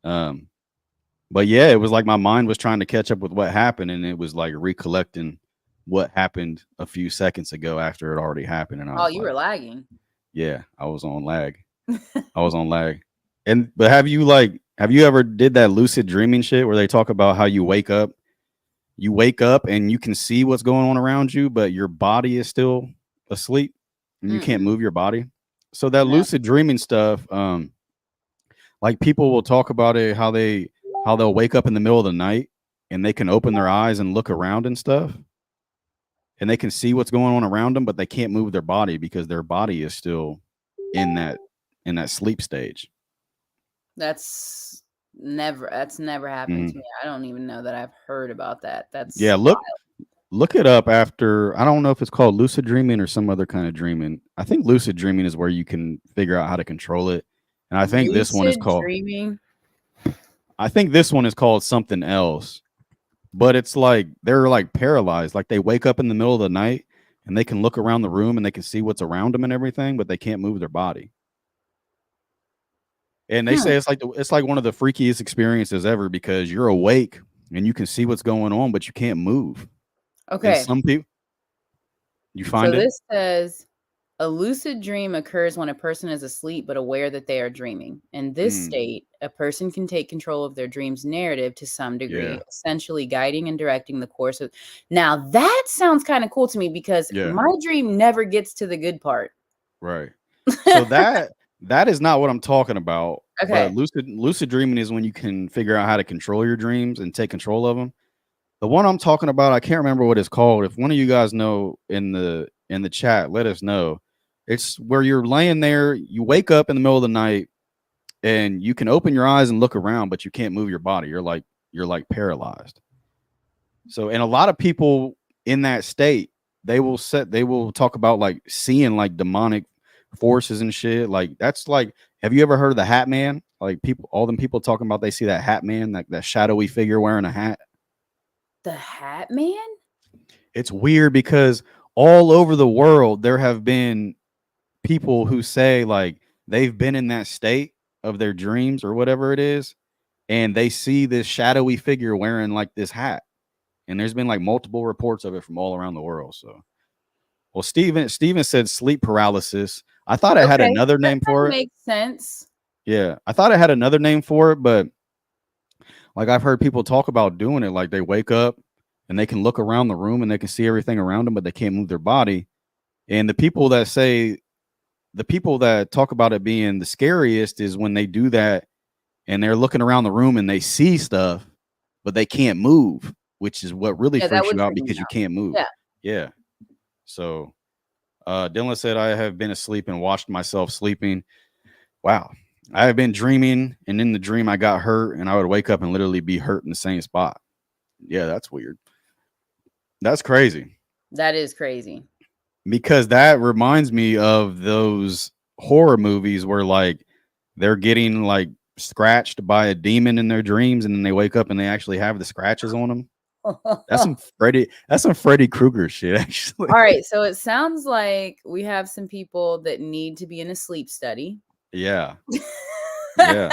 Um, but yeah, it was like my mind was trying to catch up with what happened, and it was like recollecting what happened a few seconds ago after it already happened, and I Oh, was you were like, lagging. yeah, I was on lag. I was on lag. And but have you ever did that lucid dreaming shit where they talk about how you wake up and you can see what's going on around you, but your body is still asleep and you can't Mm-mm. move your body. So that No. lucid dreaming stuff, like people will talk about it, how they'll wake up in the middle of the night and they can open their eyes and look around and stuff, and they can see what's going on around them, but they can't move their body because their body is still in that sleep stage. That's never happened to Mhm. me. I don't even know that I've heard about that. That's Yeah, wild. look it up after. I don't know if it's called lucid dreaming or some other kind of dreaming. I think lucid dreaming is where you can figure out how to control it. And Lucid dreaming. I think this one is called something else. But it's like they're like paralyzed. Like they wake up in the middle of the night and they can look around the room and they can see what's around them and everything, but they can't move their body. And they Hmm. say it's like one of the freakiest experiences ever because you're awake and you can see what's going on, but you can't move. And Okay. some people you So find it. this says a lucid dream occurs when a person is asleep but aware that they are dreaming. In this Mm, state, a person can take control of their dream's narrative to some yeah. degree, essentially guiding and directing the course of. Now, that sounds kind of cool to me because Yeah. my dream never gets to the good part. Right. So that is not what I'm talking about. But Okay. lucid dreaming is when you can figure out how to control your dreams and take control of them. The one I'm talking about, I can't remember what it's called. If one of you guys know in the chat, let us know. It's where you're laying there, you wake up in the middle of the night and you can open your eyes and look around, but you can't move your body. You're like paralyzed. So, and a lot of people in that state, they will talk about like seeing like demonic forces and shit. Like that's like, have you ever heard of the Hat Man? Like people, all them people talking about they see that Hat Man, like that shadowy figure wearing a hat. The Hat Man? It's weird because all over the world there have been people who say like they've been in that state of their dreams or whatever it is, and they see this shadowy figure wearing like this hat. And there's been like multiple reports of it from all around the world. So, well, Steven said sleep paralysis. I thought it had Okay. another That name kind for of it. makes sense. Yeah, I thought it had another name for it, but like I've heard people talk about doing it. Like they wake up and they can look around the room and they can see everything around them, but they can't move their body. And the people that talk about it being the scariest is when they do that and they're looking around the room and they see stuff, but they can't move, which is what really Yeah, that freaks would you out freak me because you out. can't move. Yeah. Yeah. So Dylan said, I have been asleep and watched myself sleeping. Wow. I have been dreaming, and in the dream, I got hurt, and I would wake up and literally be hurt in the same spot. Yeah, that's weird. That's crazy That is crazy. because that reminds me of those horror movies where like they're getting like scratched by a demon in their dreams, and then they wake up and they actually have the scratches on them. That's some Freddy Krueger shit, actually. All right, so it sounds like we have some people that need to be in a sleep study. Yeah, yeah.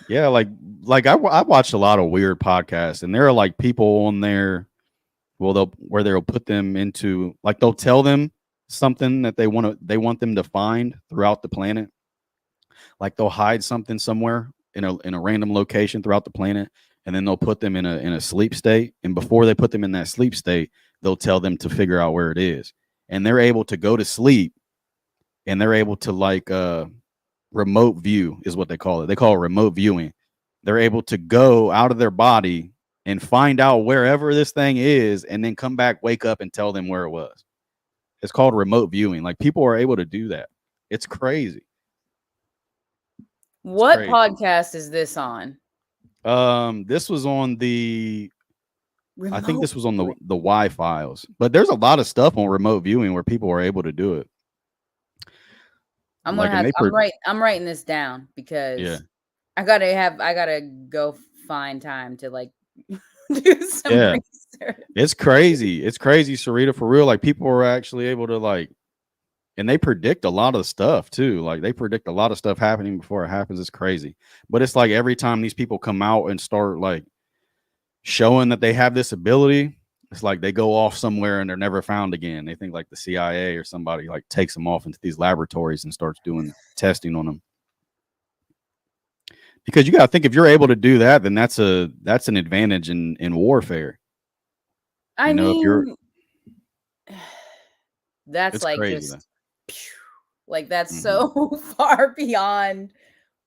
Yeah, I watched a lot of weird podcasts, and there are like people on there. Well, they'll put them into like they'll tell them something that they want them to find throughout the planet. Like they'll hide something somewhere in a random location throughout the planet, and then they'll put them in a sleep state. And before they put them in that sleep state, they'll tell them to figure out where it is, and they're able to go to sleep, and they're able to like remote view is what they call it. They call it remote viewing. They're able to go out of their body and find out wherever this thing is, and then come back, wake up, and tell them where it was. It's called remote viewing. Like people are able to do that. It's crazy. What Crazy. podcast is this on? This was on the. I think this was on the Remote Y files, but there's a lot of stuff on remote viewing where people are able to do it. I'm Like, gonna and have. they I'm writing this down because yeah, I gotta go find time to like do some yeah. research. It's crazy. It's crazy, Sarita, for real. Like people are actually able to like, and they predict a lot of stuff too. Like they predict a lot of stuff happening before it happens. It's crazy. But it's like every time these people come out and start like showing that they have this ability, it's like they go off somewhere and they're never found again. They think like the CIA or somebody like takes them off into these laboratories and starts doing testing on them. Because you got to think, if you're able to do that, then that's an advantage in warfare. I You know, if you're, mean, that's it's like crazy. just like that's Mhm. so far beyond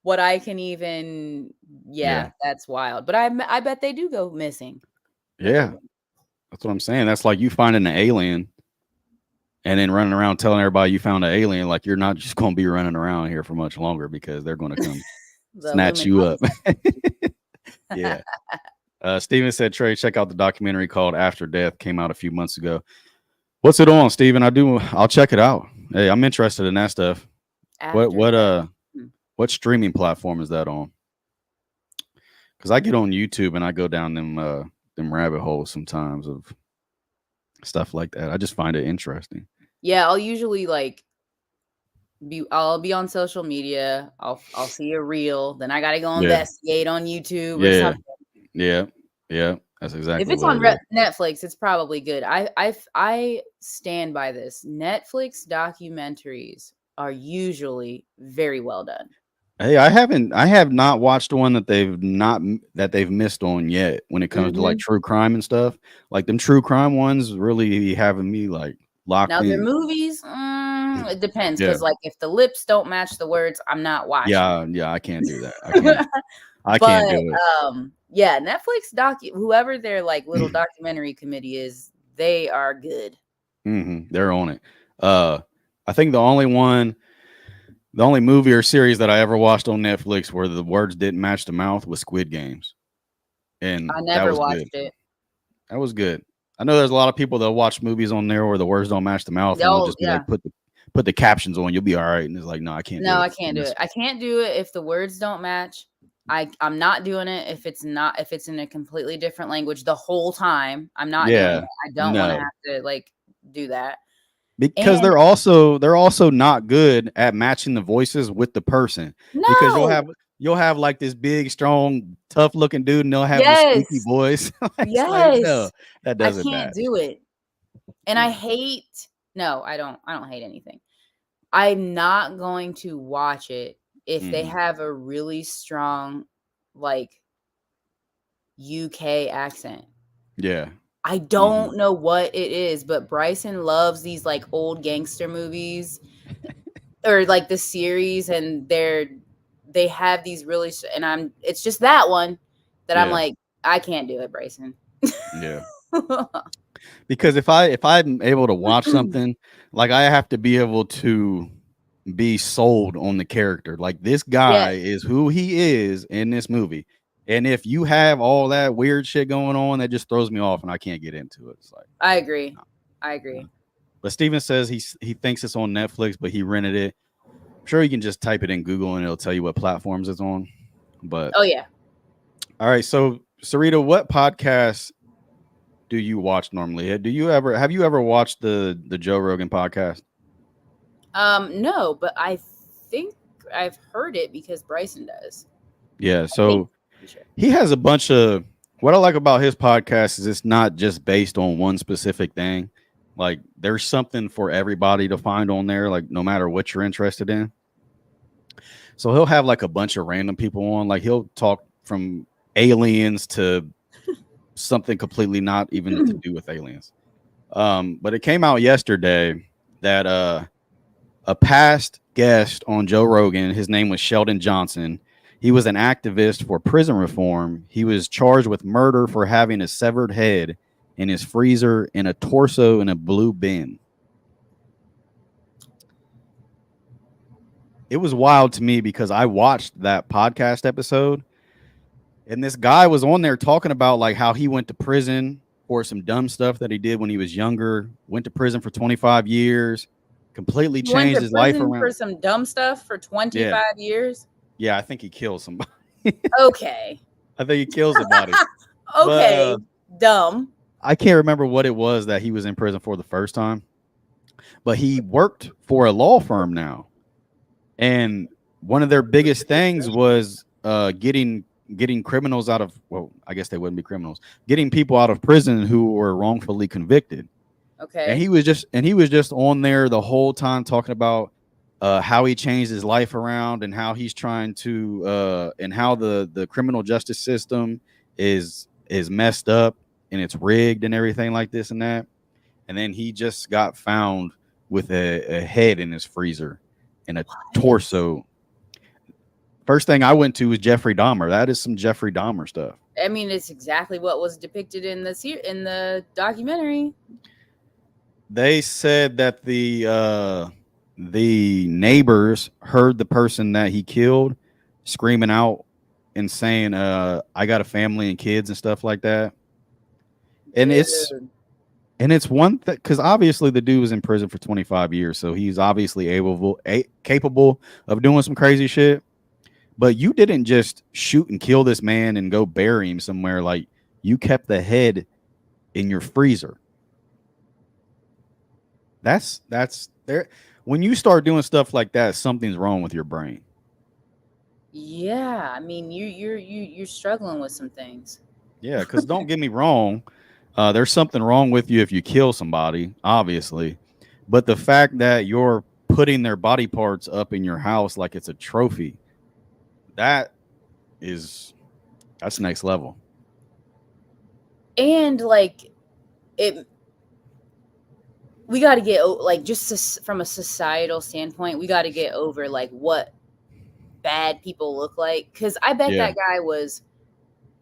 what I can even. Yeah, Yeah. that's wild. But I bet they do go missing. Yeah. That's what I'm saying. That's like you finding an alien and then running around telling everybody you found an alien. Like you're not just going to be running around here for much longer because they're going to come The snatch you up. Illuminati. Yeah. Steven said, Trey, check out the documentary called After Death. Came out a few months ago. What's it on, Steven? I'll check it out. Hey, I'm interested in that stuff. After death. What streaming platform is that on? Because I get on YouTube and I go down them rabbit holes sometimes of stuff like that. I just find it interesting. Yeah, I'll usually like I'll be on social media. I'll see a reel, then I gotta go Yeah. investigate on YouTube or Yeah. something. Yeah. Yeah. That's If exactly it's what on it is. Netflix, it's probably good. I stand by this. Netflix documentaries are usually very well done. Hey, I have not watched one that they've missed on yet when it comes to like true crime and stuff. Like them true crime ones really having me like locked Now their in. movies, it depends Yeah. because like if the lips don't match the words, I'm not watching. Yeah, I can't do that. I can't But do it. yeah, Netflix whoever their like little documentary committee is, they are good. They're on it. I think the only movie or series that I ever watched on Netflix where the words didn't match the mouth was Squid Games, and I that never was good. watched it. That was good. I know there's a lot of people that watch movies on there where the words don't match the mouth, and they'll Oh just be yeah. like, put the captions on, you'll be all right. And it's like, no, I can't do No, it. I can't do it. I can't do it if the words don't match. I'm not doing it if it's in a completely different language the whole time. I'm not doing Yeah, it. I don't want to have to like do that. because And they're also not good at matching the voices with the person, because no. you'll have like this big, strong, tough looking dude, and they'll have the squeaky Yes. voice. It's like, no, Yes. that I doesn't can't match. do it. And I hate I don't hate anything. I'm not going to watch it if they have a really strong like UK accent. Yeah. I don't know what it is, but Bryson loves these like old gangster movies or like the series, and they have these really and it's just that one that I'm Yeah. like, I can't do it, Bryson. Yeah. Because if I'm able to watch something, like I have to be able to be sold on the character. Like this guy Yes, is who he is in this movie. And if you have all that weird shit going on, that just throws me off and I can't get into it. It's like, I agree. no. I agree. But Steven says he thinks it's on Netflix, but he rented it. I'm sure you can just type it in Google and it'll tell you what platforms it's on. But Oh yeah. all right, so Sarita, what podcast do you watch normally? Have you ever watched the Joe Rogan podcast? No, but I think I've heard it because Bryson does. Yeah, I so think, sure. he has a bunch of, what I like about his podcast is it's not just based on one specific thing. Like there's something for everybody to find on there, like no matter what you're interested in. So he'll have like a bunch of random people on. Like he'll talk from aliens to something completely not even to do with aliens. But it came out yesterday that a past guest on Joe Rogan, his name was Sheldon Johnson. He was an activist for prison reform. He was charged with murder for having a severed head in his freezer and a torso in a blue bin. It was wild to me because I watched that podcast episode and this guy was on there talking about like how he went to prison for some dumb stuff that he did when he was younger, went to prison for 25 years, completely You went changed to his life prison around. for some dumb stuff for Yeah. 25 years? Yeah, I think he killed somebody. Okay. I think he killed somebody. But Okay. Dumb. I can't remember what it was that he was in prison for the first time. But he worked for a law firm now. And one of their biggest things was getting criminals out of, well, I guess they wouldn't be criminals, getting people out of prison who were wrongfully convicted. And Okay. he was just on there the whole time talking about how he changed his life around and how he's trying to and how the criminal justice system is messed up and it's rigged and everything like this and that. And then he just got found with a head in his freezer and a torso. First thing I went to was Jeffrey Dahmer. That is some Jeffrey Dahmer stuff. I mean, it's exactly what was depicted in the documentary. They said that the neighbors heard the person that he killed screaming out and saying, "I got a family and kids and stuff like that." And Dude. it's one thing because obviously the dude was in prison for 25 years, so he's obviously capable of doing some crazy shit. But you didn't just shoot and kill this man and go bury him somewhere. Like you kept the head in your freezer. That's there. When you start doing stuff like that, something's wrong with your brain. Yeah, I mean, you're struggling with some things. Yeah, because don't get me wrong, there's something wrong with you if you kill somebody, obviously. But the fact that you're putting their body parts up in your house like it's a trophy, that's next level. And like it we got to get like just from a societal standpoint, we got to get over like what bad people look like, because I bet Yeah. that guy was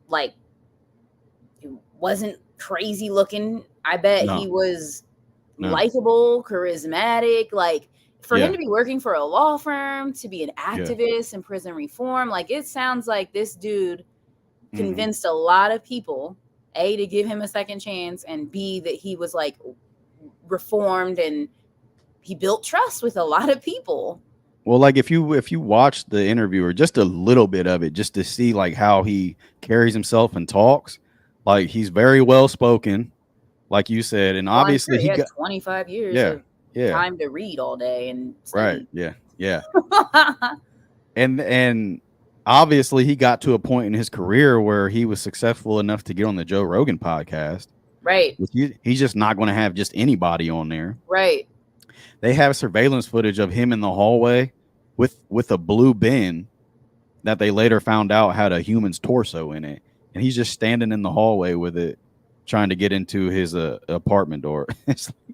like, he wasn't crazy looking. I bet No. he was No. likable, charismatic. Like for Yeah. him to be working for a law firm, to be an activist in prison reform, like it sounds like this dude convinced a lot of people, A, to give him a second chance, and B, that he was like reformed and he built trust with a lot of people. Well, like if you watch the interview or just a little bit of it, just to see like how he carries himself and talks, like he's very well spoken, like you said, and Well, I'm obviously sure he had got 25 years of yeah time to read all day and right study. yeah and obviously he got to a point in his career where he was successful enough to get on the Joe Rogan podcast. Right. He's just not going to have just anybody on there. Right. They have surveillance footage of him in the hallway with a blue bin that they later found out had a human's torso in it, and he's just standing in the hallway with it, trying to get into his apartment door.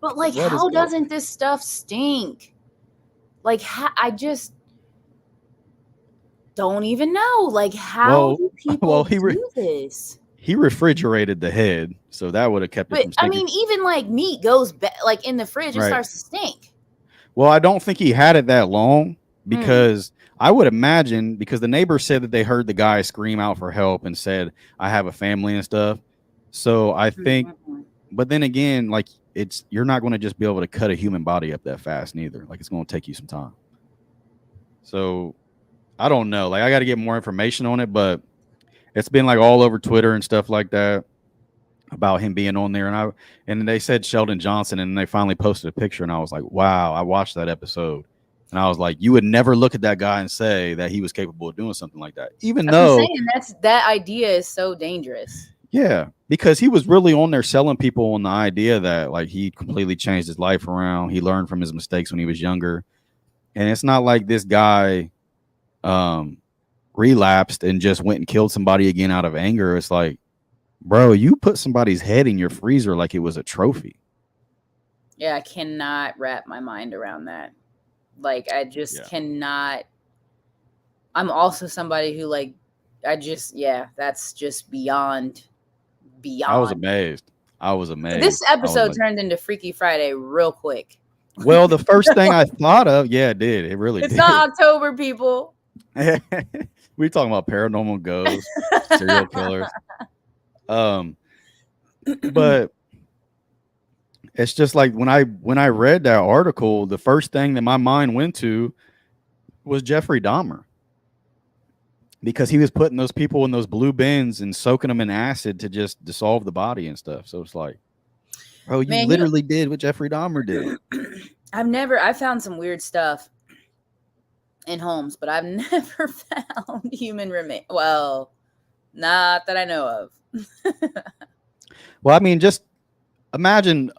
But like, how doesn't this stuff stink? Like, I just don't even know. Like, how do people do this? He refrigerated the head, so that would have kept it from stinking. I mean, even like meat goes like in the fridge, it starts to stink. Well, I don't think he had it that long, because I would imagine, because the neighbor said that they heard the guy scream out for help and said, "I have a family and stuff." So I think, but then again, like you're not going to just be able to cut a human body up that fast, neither. Like it's going to take you some time. So I don't know. Like I got to get more information on it, but it's been like all over Twitter and stuff like that about him being on there. And they said Sheldon Johnson, and they finally posted a picture, and I was like, wow, I watched that episode. And I was like, you would never look at that guy and say that he was capable of doing something like that. Even though I'm saying that idea is so dangerous. Yeah, because he was really on there selling people on the idea that like he completely changed his life around. He learned from his mistakes when he was younger. And it's not like this guy um relapsed and just went and killed somebody again out of anger. It's like, bro, you put somebody's head in your freezer like it was a trophy. Yeah, I cannot wrap my mind around that. Like, I just cannot. I'm also somebody who, like, that's just beyond. I was amazed. This I was episode like, turned into Freaky Friday real quick. well, the first thing I thought of, it did. It really It's did. not October, people. We talking about paranormal ghosts, serial killers. But it's just like when I read that article, the first thing that my mind went to was Jeffrey Dahmer. Because he was putting those people in those blue bins and soaking them in acid to just dissolve the body and stuff. So it's like, bro, you literally did what Jeffrey Dahmer did. I've found some weird stuff in homes, but I've never found human remains. Well, not that I know of. Well, I mean, just imagine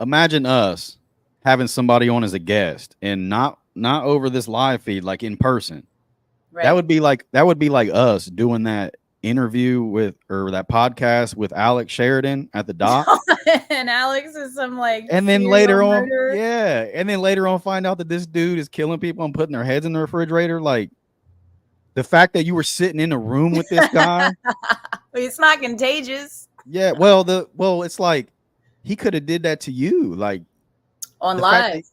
us having somebody on as a guest and not over this live feed, like in person. Right. That would be like us doing that interview or that podcast with Alex Sheridan at the dock. And Alex is some and then later on, and then later on find out that this dude is killing people and putting their heads in the refrigerator. Like, the fact that you were sitting in a room with this guy. It's not contagious. Yeah, well, it's like he could have did that to you, like on live.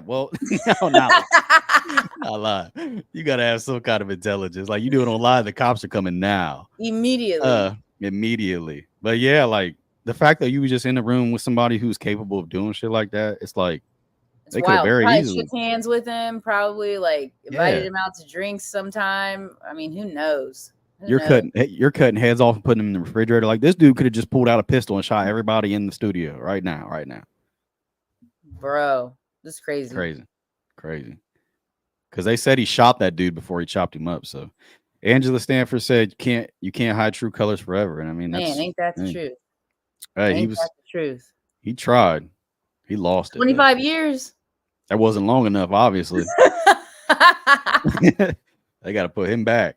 Well, no, not live. You gotta have some kind of intelligence. Like, you do it on live, the cops are coming now. Immediately. But yeah, like the fact that you were just in the room with somebody who's capable of doing shit like that, it's like they could very easily shook hands with him, probably like invited him out to drinks sometime. I mean, who knows? You're cutting heads off and putting them in the refrigerator. Like, this dude could have just pulled out a pistol and shot everybody in the studio right now. Bro, this is crazy. Crazy. Because they said he shot that dude before he chopped him up. So Angela Stanford said you can't hide true colors forever. And I mean, ain't that the truth? Hey, the truth. He tried. He lost it. 25 years. That wasn't long enough, obviously. They got to put him back.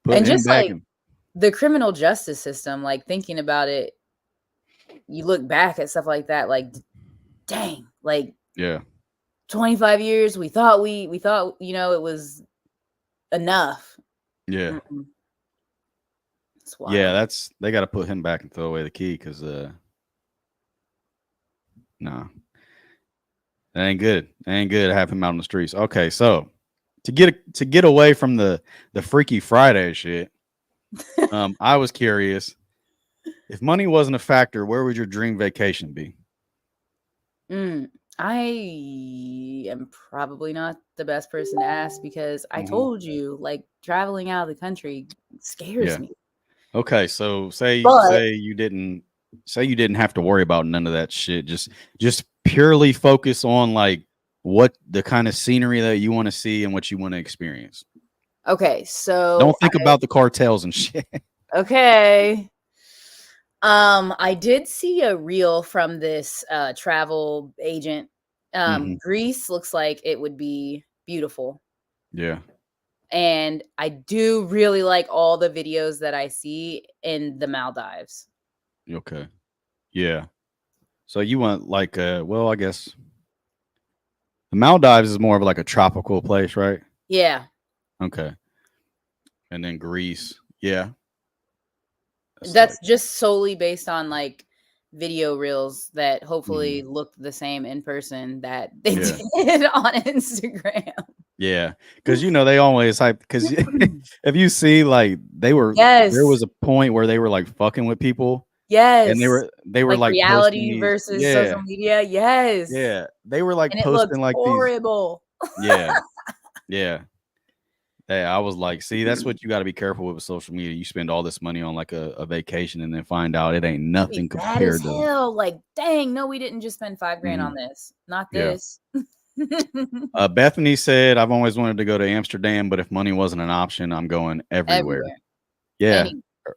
The criminal justice system, like, thinking about it, you look back at stuff like that, like, dang, like, 25 years. We thought it was enough. Yeah. Yeah, they got to put him back and throw away the key, because nah, that ain't good. That ain't good to have him out on the streets. Okay, so to get away from the Freaky Friday shit, I was curious, if money wasn't a factor, where would your dream vacation be? I am probably not the best person to ask, because I told you, like, traveling out of the country scares me. Okay, so say you didn't have to worry about none of that shit. Just purely focus on, like, what the kind of scenery that you want to see and what you want to experience. Okay, so don't think about the cartels and shit. Okay. I did see a reel from this travel agent. Greece looks like it would be beautiful. Yeah. And I do really like all the videos that I see in the Maldives. Okay. Yeah. So you want, like, well, I guess the Maldives is more of like a tropical place, right? Yeah. Okay. And then Greece. Yeah. That's just solely based on, like, video reels that hopefully look the same in person that they did on Instagram. Yeah, because they always hype. Because if you see, like, there was a point where they were, like, fucking with people. Yes, and they were like reality versus social media. Yes, yeah, they were like and posting like horrible. These. Yeah. Hey, I was like, see, that's what you got to be careful with social media. You spend all this money on, like, a vacation and then find out it ain't nothing compared to hell. Like, dang, no, we didn't just spend $5,000 on this. Not this. Bethany said, I've always wanted to go to Amsterdam, but if money wasn't an option, I'm going everywhere. Yeah.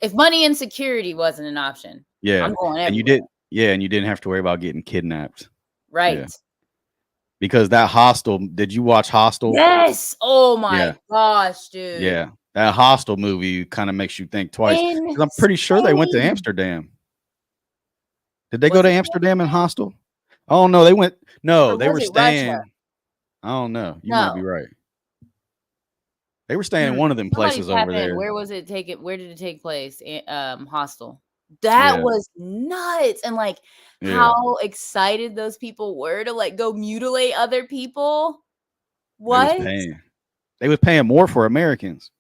If money and security wasn't an option, I'm going everywhere. And you didn't have to worry about getting kidnapped. Right. because that Hostel. Did you watch Hostel? Yes. Oh my Yeah, gosh, dude. yeah. That Hostel movie kind of makes you think twice because I'm pretty sure they went to Insane. Amsterdam. Did they go Was to it Amsterdam and Amsterdam? Hostel? Oh no, they went. No, Or they was were it Russia? staying. I don't know. You might be No. right. They were staying in Hmm. one of them Somebody places tap over in. there. Where was it taken? Where did it take place? Hostel. That Yeah, was nuts. And like yeah. how excited those people were to like go mutilate other people. They was What? paying. They was paying more for Americans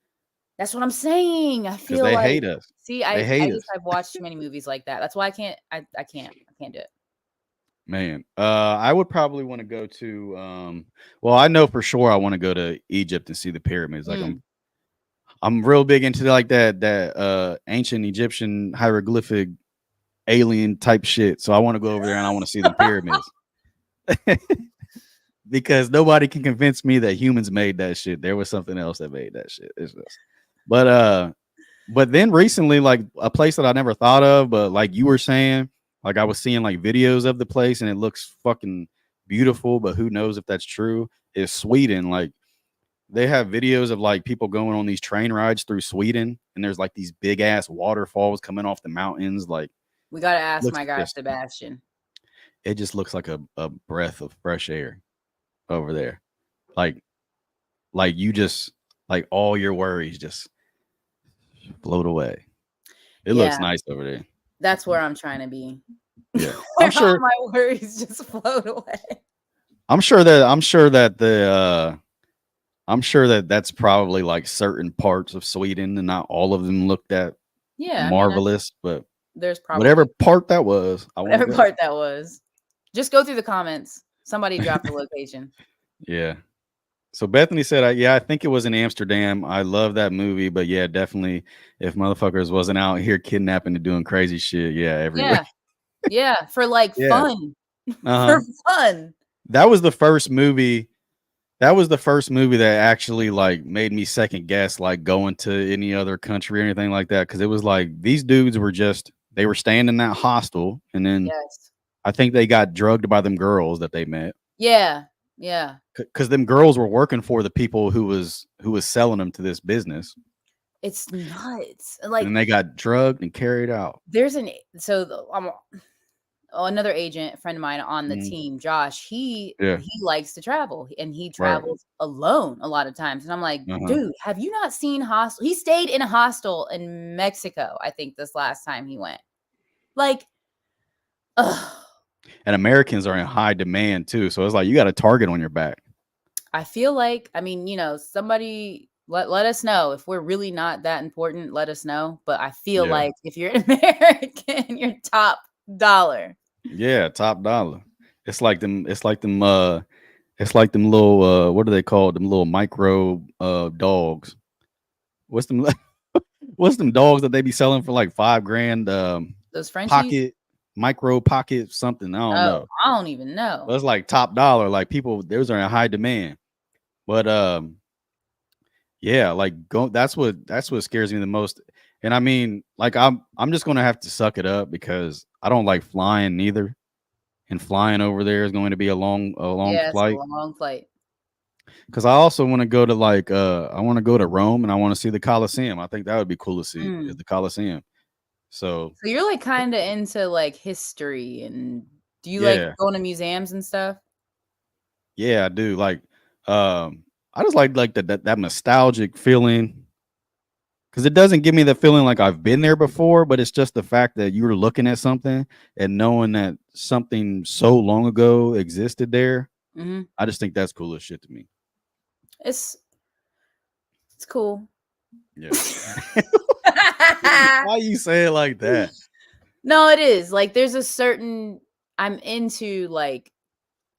That's what I'm saying. I because feel they like hate us. see, They I hate guess us, I've watched too many movies like that. That's why I can't do it. man. I would probably want to go to. Well, I know for sure I want to go to Egypt and see the pyramids. Like Mm. I'm real big into like that ancient Egyptian hieroglyphic alien type shit. So I want to go over there and I want to see the pyramids. Because nobody can convince me that humans made that shit. There was something else that made that shit. It's just, but but then recently, like a place that I never thought of, but like you were saying, like I was seeing like videos of the place and it looks fucking beautiful, but who knows if that's true? Is Sweden. Like they have videos of like people going on these train rides through Sweden, and there's like these big ass waterfalls coming off the mountains. Like We gotta ask looks my guy just Sebastian. it just looks like a breath of fresh air over there. Like you just like all your worries just float away. It looks Yeah, nice over there. that's where I'm trying to be. Yeah. Where all my worries just float away. I'm sure that that's probably like certain parts of Sweden and not all of them looked at Yeah, I mean marvelous, but there's whatever probably part that was, I want to whatever go. part that was. Just go through the comments. Somebody dropped the location. Yeah. So Bethany said, "Yeah, I think it was in Amsterdam. I love that movie, but yeah, definitely, if motherfuckers wasn't out here kidnapping and doing crazy shit, yeah, everywhere. Yeah. Yeah, for like Yeah, fun. uh For huh. fun. That was the first movie. That was the first movie that actually like made me second guess like going to any other country or anything like that because it was like these dudes were just they were staying in that hostel and then Yes. I think they got drugged by them girls that they met Yeah. Yeah. because them girls were working for the people who was selling them to this business It's nuts. and then Like they got drugged and carried out. there's an so the, another agent, a friend of mine on the Mhm. team, Josh, Yeah, he likes to travel and he right. travels alone a lot of times. And I'm like, Uh-huh. dude, have you not seen hostel? He stayed in a hostel in Mexico, I think this last time he went. Like, ugh, And Americans are in high demand too, so it's like you got a target on your back. I feel like, I mean, somebody let us know if we're really not that important. Let us know. But I feel Yeah. like if you're an American, you're top dollar. Yeah, top dollar. It's like them little what are they called? Them little micro dogs. What's them what's them dogs that they be selling for like 5 grand Those Frenchies. pocket micro pocket something. I don't Oh, know. I don't even know. But it's like top dollar. Like people those are in high demand. But yeah, like go that's what scares me the most. And I mean, like I'm just gonna have to suck it up because I don't like flying neither. And flying over there is going to be a long Yeah, it's a flight. long flight. Because I also want to go to like I want to go to Rome and I want to see the Colosseum. I think that would be cool to see is Mm. the Colosseum. So So you're like kind of into like history and do you like yeah, going to museums and stuff? yeah, I do. Like I just like that nostalgic feeling because it doesn't give me the feeling like I've been there before, but it's just the fact that you're looking at something and knowing that something so long ago existed there. Hmm. I just think that's cool as shit to me. It's it's cool. Yeah. Why you say it like that? No, it is. Like there's a certain I'm into like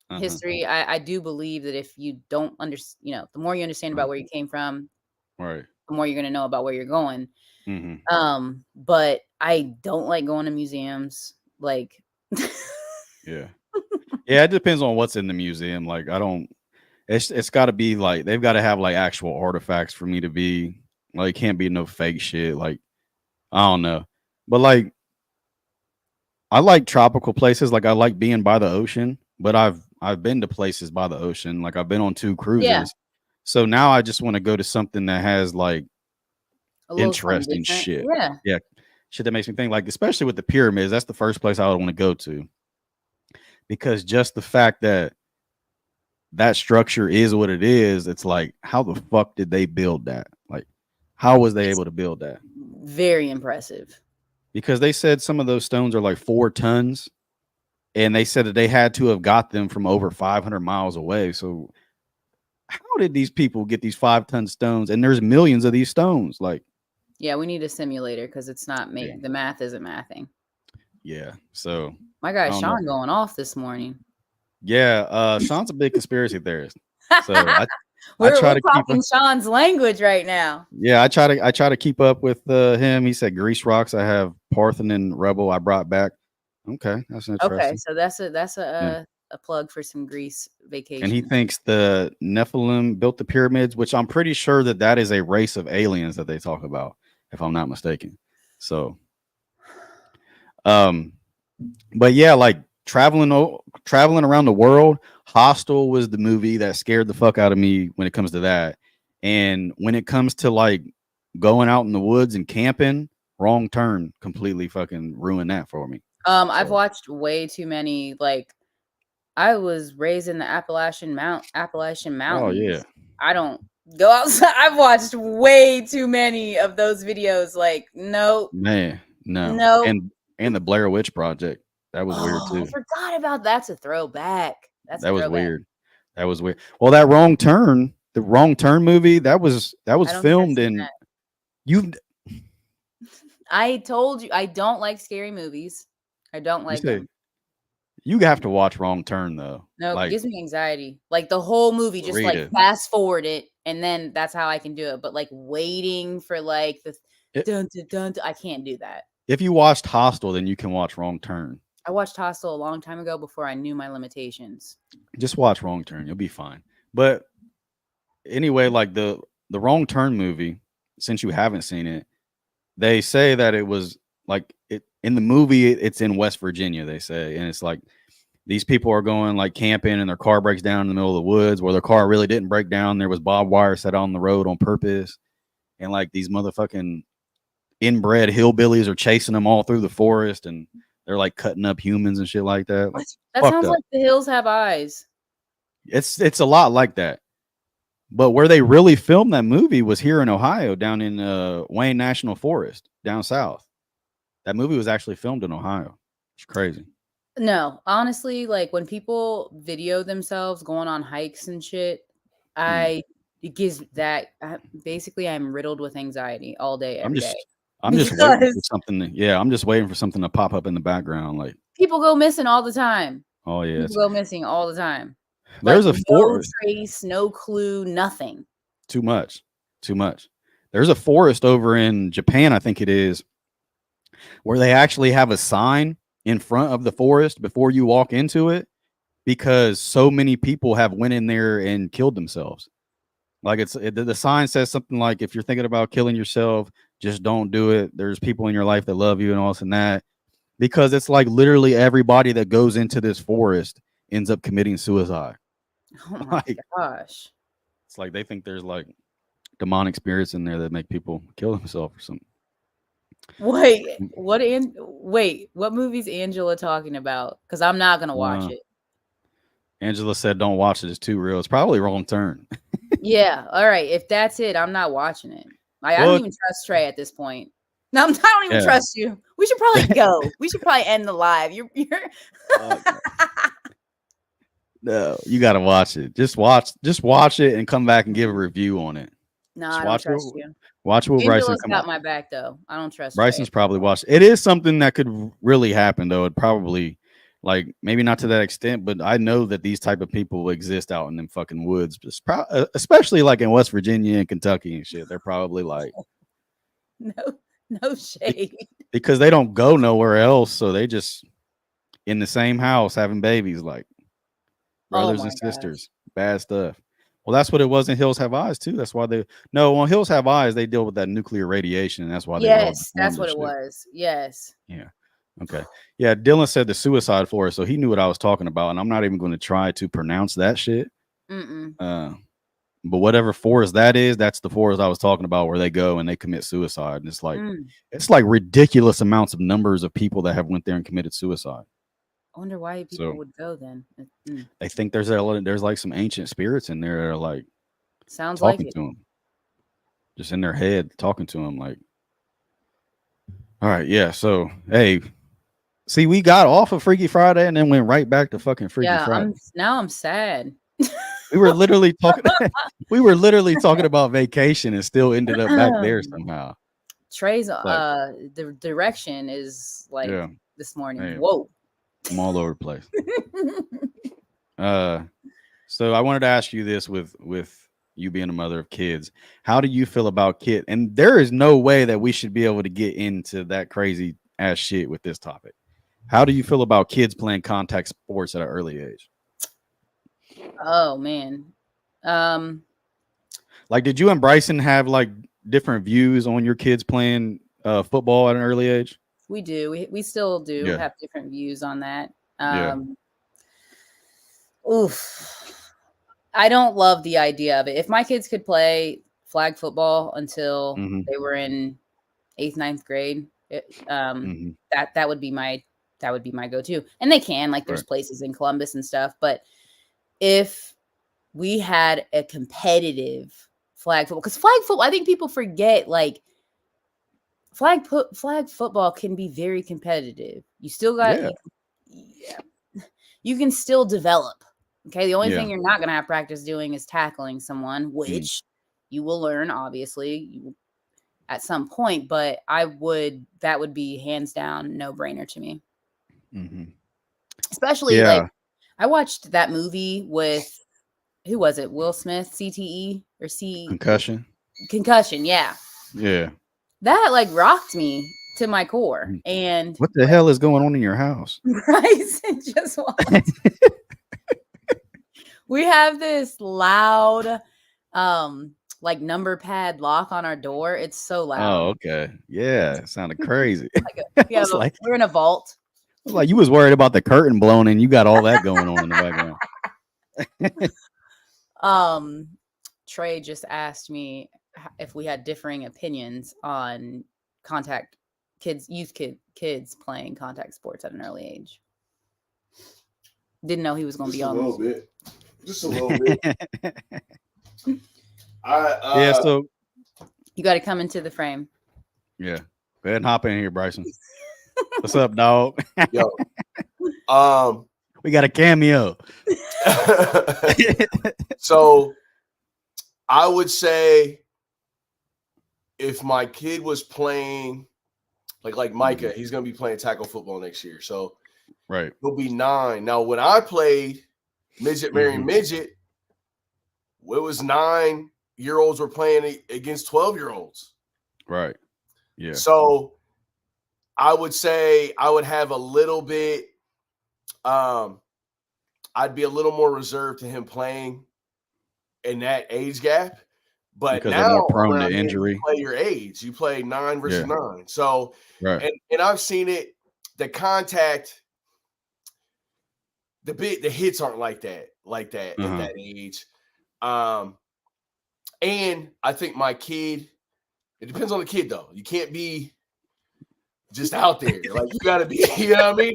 Uh-huh. history. I do believe that if you don't understand, the more you understand about Right. where you came from, Right. the more you're going to know about where you're going. Mm-hmm. But I don't like going to museums. Like Yeah. Yeah, it depends on what's in the museum. Like I don't it's gotta be like they've gotta have like actual artifacts for me to be like it can't be no fake shit. Like I don't know. But like I like tropical places. Like I like being by the ocean, but I've been to places by the ocean. Like I've been on 2 Yeah, cruises. So now I just want to go to something that has like a little something interesting different. shit. Yeah. Yeah. Shit that makes me think, like, especially with the pyramids, that's the first place I would want to go to. Because just the fact that that structure is what it is, it's like, how the fuck did they build that? Like, how was they It's able to build that? very impressive. Because they said some of those stones are like 4 tons, and they said that they had to have got them from over 500 miles away. So, how did these people get these 5-ton stones? And there's millions of these stones. Like, Yeah, we need a simulator because it's not yeah, the math isn't mathing. yeah. So, My I guy don't know. Sean going off this morning. Yeah, Sean's a big conspiracy theorist. So I we're try we're to keep talking Sean's language right now. yeah, I try to keep up with him. He said Grease rocks. I have Parthenon Rebel I brought back. Okay, that's Okay, interesting. so that's Yeah. a plug for some Greece And he vacation. thinks the Nephilim built the pyramids, which I'm pretty sure that that is a race of aliens that they talk about, if I'm not mistaken. So, um, but yeah, like traveling around the world. Hostel was the movie that scared the fuck out of me when it comes to that, and when it comes to like going out in the woods and camping, Wrong Turn completely fucking ruined that for me. I've So, watched way too many. Like I was raised in the Appalachian oh yeah, Mountains. I don't go outside. I've watched way too many of those videos. Like nope, man, no, nope. and the Blair Witch Project, that was weird Oh, I too. forgot about that's a throwback. That's a That was throwback. weird. That was weird. Well, that Wrong Turn, the Wrong Turn movie, that was I don't think I've filmed seen in that. you. I told you I don't like scary movies. I don't You like say them. you have to watch Wrong Turn though. No, it Like gives me anxiety. Like the whole movie, just like Sarita, fast forward it, and then that's how I can do it. But like waiting for like the it, dun dun dun, dun I can't do that. if you watched Hostel, then you can watch Wrong Turn. I watched Hostel a long time ago before I knew my limitations. Just watch Wrong Turn, you'll be fine. But anyway, like the Wrong Turn movie, since you haven't seen it, they say that it was like it in the movie. It's in West Virginia, they say, and it's like these people are going like camping, and their car breaks down in the middle of the woods, where their car really didn't break down. There was barbed wire set on the road on purpose, and like these motherfucking inbred hillbillies are chasing them all through the forest, and they're like cutting up humans and shit like that. Like What? That fucked sounds up. like The Hills Have Eyes. It's a lot like that. But where they really filmed that movie was here in Ohio, down in Wayne National Forest, down south. That movie was actually filmed in Ohio. It's crazy. No, honestly, like when people video themselves going on hikes and shit, Hmm. I it gives that basically I'm riddled with anxiety all day, I'm every day just I'm just waiting for because something to, yeah, I'm just waiting for something to pop up in the background. Like, people go missing all the time. oh yeah, People go missing all the time. Like there's a no forest. trace, no clue, nothing. Too much. Too much. There's a forest over in Japan, I think it is, where they actually have a sign in front of the forest before you walk into it, because so many people have went in there and killed themselves. Like the sign says something like, if you're thinking about killing yourself, just don't do it. There's people in your life that love you and all this and that. Because it's like literally everybody that goes into this forest ends up committing suicide. Oh my Like gosh. it's like they think there's like demonic spirits in there that make people kill themselves or something. Wait, what movie's Angela talking about? Because I'm not gonna watch Uh, it. Angela said, "Don't watch it. It's too real." It's probably Wrong Turn. Yeah, all right. If that's it, I'm not watching it. I don't Well, even trust Trey at this point. No, I don't even yeah. trust you. We should probably go. We should probably end the live. You're Uh, no, you got to watch it. Just watch it and come back and give a review on it. No, Just I don't trust you. watch what Bryson Angela's come got up. my back though. I don't trust Trey Bryson's at this probably point. watched. It is something that could really happen though. It probably, like, maybe not to that extent, but I know that these type of people exist out in them fucking woods, especially like in West Virginia and Kentucky and shit. They're probably like No, no be- shade. because they don't go nowhere else, so they just in the same house having babies, like Oh brothers and my gosh. sisters. Bad stuff. Well, that's what it was in Hills Have Eyes too. That's why they no on Hills Have Eyes they deal with that nuclear radiation, and that's why they were all Yes, that's deformed and what it shit. was. Yes. Yeah. Okay. Yeah, Dylan said the suicide forest, so he knew what I was talking about, and I'm not even going to try to pronounce that shit. Mm-mm. Uh, but whatever forest that is, that's the forest I was talking about where they go and they commit suicide. And Mm. it's like ridiculous amounts of numbers of people that have went there and committed suicide. I wonder why people So would go then. Mm. they think there's like some ancient spirits in there that are like Sounds like talking it. to them, just in their head, talking to them. Like, all right, yeah. So hey, see, we got off of Freaky Friday and then went right back to fucking Freaky Yeah, Friday. I'm sad. We were literally talking. We were literally talking about vacation and still ended up back there somehow. Trey's Like, the direction is like yeah, this morning. hey, Whoa. I'm all over the place. So I wanted to ask you this with you being a mother of kids. How do you feel about kid? And there is no way that we should be able to get into that crazy ass shit with this topic. How do you feel about kids playing contact sports at an early age? Oh man. Um Like, did you and Bryson have like different views on your kids playing football at an early age? we do. We still do Yeah, have different views on that. yeah. Oof. I don't love the idea of it. If my kids could play flag football until Mm-hmm. they were in 8th, 9th grade, Mm-hmm. that would be my go-to. And they can, like, there's Right. places in Columbus and stuff, but if we had a competitive flag football, because flag football, I think people forget, like, flag football can be very competitive. You still got Yeah. you can still develop. Okay, the only Yeah. thing you're not going to have practice doing is tackling someone, Mm. which you will learn obviously at some point, but that would be hands down no brainer to me. Mm-hmm. Especially like Yeah. I watched that movie with, who was it? Will Smith, CTE or Concussion, yeah. Yeah. That like rocked me to my core. And What the hell is going on in your house? Bryson just walked. We have this loud like number pad lock on our door. It's so loud. Oh, okay. Yeah, it sounded crazy. We're in a vault. I was like, you was worried about the curtain blowing and you got all that going on in the background. Trey just asked me if we had differing opinions on kids playing contact sports at an early age. Didn't know he was going to be on. Just a little bit. Yeah, so you got to come into the frame. Yeah, go ahead and hop in here, Bryson. What's up, dog? Yo, we got a cameo. So I would say if my kid was playing like Micah, he's gonna be playing tackle football next year. So right, he'll be 9. Now, when I played midget marrying midget, it was 9-year-olds were playing against 12-year-olds. Right. Yeah. So I would say I would have a little bit, I'd be a little more reserved to him playing in that age gap. But because now they're more prone to injury. You play your age. You play 9 versus 9. So right. And I've seen it, the contact, the hits aren't like that at that age. And I think my kid, it depends on the kid though. You can't be just out there. Like you gotta be, you know what I mean?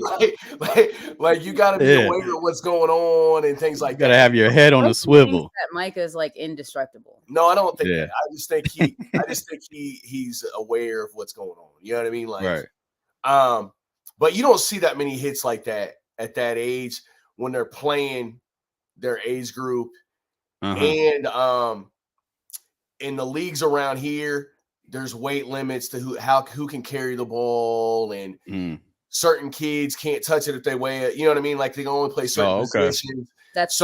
Like you gotta be aware of what's going on and things like that. You gotta have your head on a swivel. That Micah's like indestructible. No, I don't think that. I just think he's aware of what's going on. You know what I mean? Like right. But you don't see that many hits like that at that age when they're playing their age group. And in the leagues around here, there's weight limits to who can carry the ball, and certain kids can't touch it if they weigh it. You know what I mean? Like they can only play certain positions. That's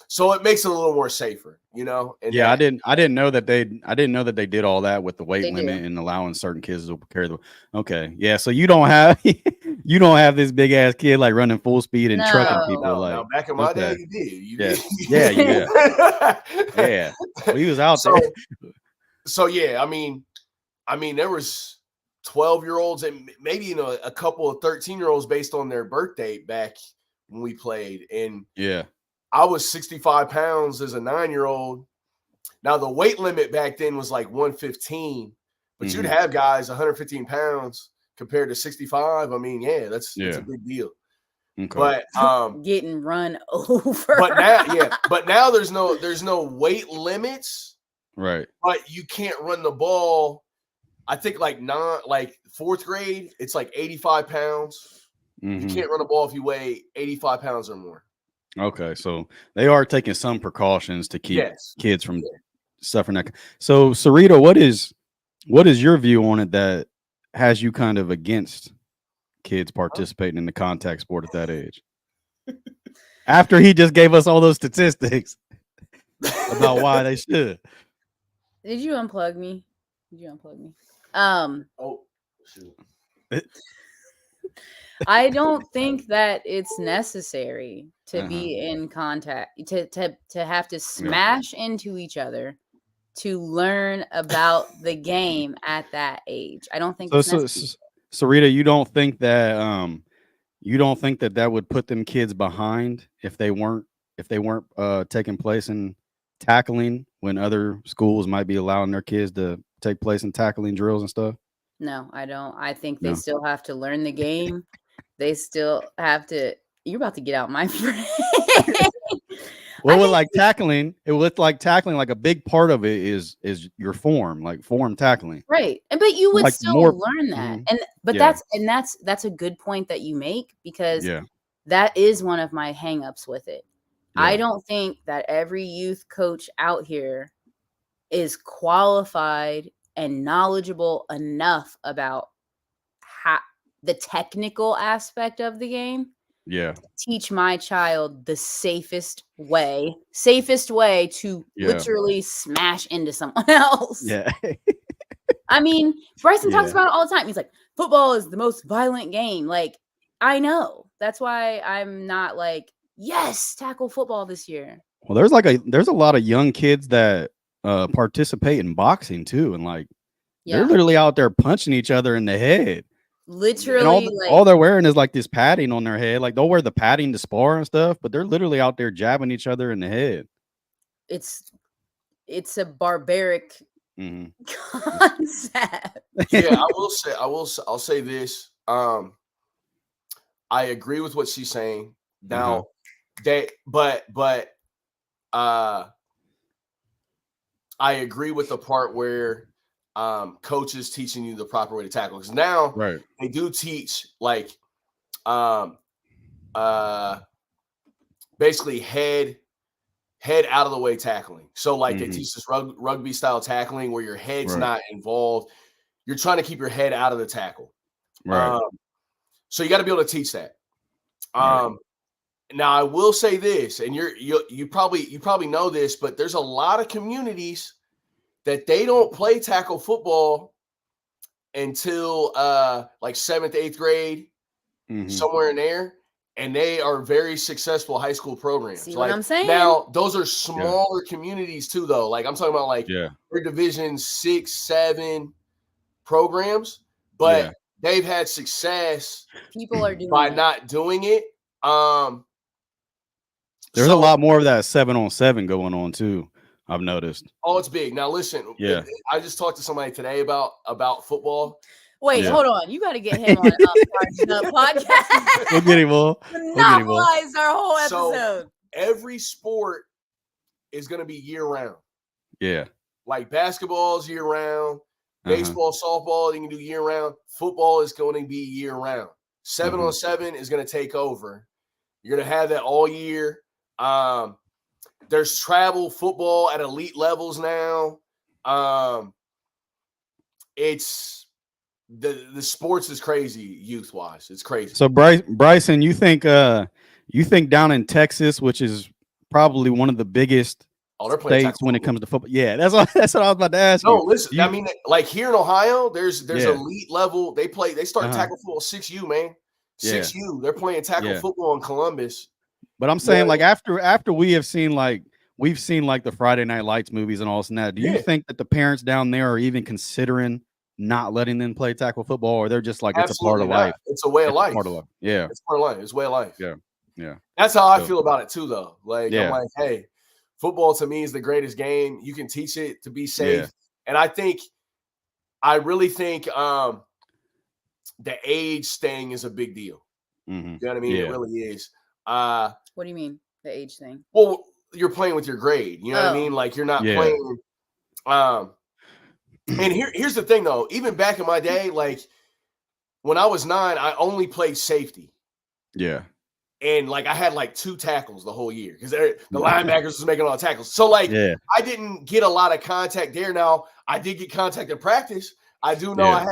so it makes it a little more safer, you know? And I didn't know that they did all that with the weight limit and allowing certain kids to carry the. Okay. Yeah. So you don't have this big ass kid like running full speed and trucking people. No, back in my day, you did. You did. Yeah. Well, he was out there. So yeah, I mean, there was 12-year-olds and maybe a couple of 13-year-olds based on their birth date back when we played. And I was 65 pounds as a 9-year-old. Now the weight limit back then was like 115, but you'd have guys 115 pounds compared to 65. I mean, that's a big deal. Okay. But getting run over. But now there's no weight limits. Right. But you can't run the ball. I think like fourth grade, it's like 85 pounds. You can't run the ball if you weigh 85 pounds or more. Okay, so they are taking some precautions to keep kids from suffering that. So, Sarita, what is your view on it that has you kind of against kids participating in the contact sport at that age? After he just gave us all those statistics about why they should. Did you unplug me? Oh, shoot. I don't think that it's necessary to be in contact, to have to smash into each other to learn about the game at that age. I don't think it's necessary. Sarita, you don't think that that would put them kids behind if they weren't taking place in tackling when other schools might be allowing their kids to take place in tackling drills and stuff? No, I don't. I think they still have to learn the game. They still have to. You're about to get out my friend. Well, with like tackling, like a big part of it is your form, like form tackling. Right. But you would like still learn that. That's a good point that you make, because that is one of my hangups with it. Yeah. I don't think that every youth coach out here is qualified and knowledgeable enough about the technical aspect of the game. Yeah. Teach my child the safest way to literally smash into someone else. Yeah. I mean, Bryson talks about it all the time. He's like, football is the most violent game. Like, I know. That's why I'm not like, yes, tackle football this year. Well, there's a lot of young kids that participate in boxing too, and like they're literally out there punching each other in the head. Literally, and all they're wearing is like this padding on their head. Like they'll wear the padding to spar and stuff, but they're literally out there jabbing each other in the head. It's a barbaric concept. Yeah, I'll say this. I agree with what she's saying. Now but I agree with the part where coaches teaching you the proper way to tackle, because now they do teach like basically head out of the way tackling. So like they teach this rugby style tackling where your head's not involved. You're trying to keep your head out of the tackle. Right. So you got to be able to teach that. Now I will say this, and you probably know this, but there's a lot of communities that they don't play tackle football until like 7th, 8th grade, somewhere in there, and they are very successful high school programs. See what I'm saying? Now those are smaller communities too, though. Like I'm talking about like their Division 6, 7 programs, but they've had success. People are doing by not doing it. There's a lot more of that 7-on-7 going on too, I've noticed. Oh, it's big. Now listen, I just talked to somebody today about football. Wait, hold on. You got to get him on the podcast. We'll get him on. Monopolize our whole episode. So every sport is going to be year round. Yeah. Like basketball is year round. Baseball, softball, you can do year round. Football is going to be year round. 7-on-7 is going to take over. You're going to have that all year. There's travel football at elite levels now. It's the sports is crazy youth wise. It's crazy. So Bryson, you think down in Texas, which is probably one of the biggest states when it comes to football? Yeah, that's what I was about to ask. No, listen. I mean, like here in Ohio, there's elite level. They start tackle football 6U, man. 6U. They're playing tackle football in Columbus. But I'm saying, like after we've seen like the Friday Night Lights movies and all this and that, do you think that the parents down there are even considering not letting them play tackle football, or they're just like it's a part Absolutely of not. life. It's a way of life. Part of life. Yeah. It's part of life. It's way of life. Yeah. Yeah. That's how I So, feel about it too, though. Like I'm yeah. like, hey, football to me is the greatest game. You can teach it to be safe, Yeah. and I really think the age thing is a big deal. Mm-hmm. You know what I mean? Yeah. It really is. What do you mean, the age thing? Well, you're playing with your grade. You know what I mean? Like you're not playing. And here's the thing, though. Even back in my day, like when I was 9, I only played safety. Yeah. And like I had like 2 tackles the whole year because the linebackers was making all the tackles. So like I didn't get a lot of contact there. Now I did get contact in practice. I do know I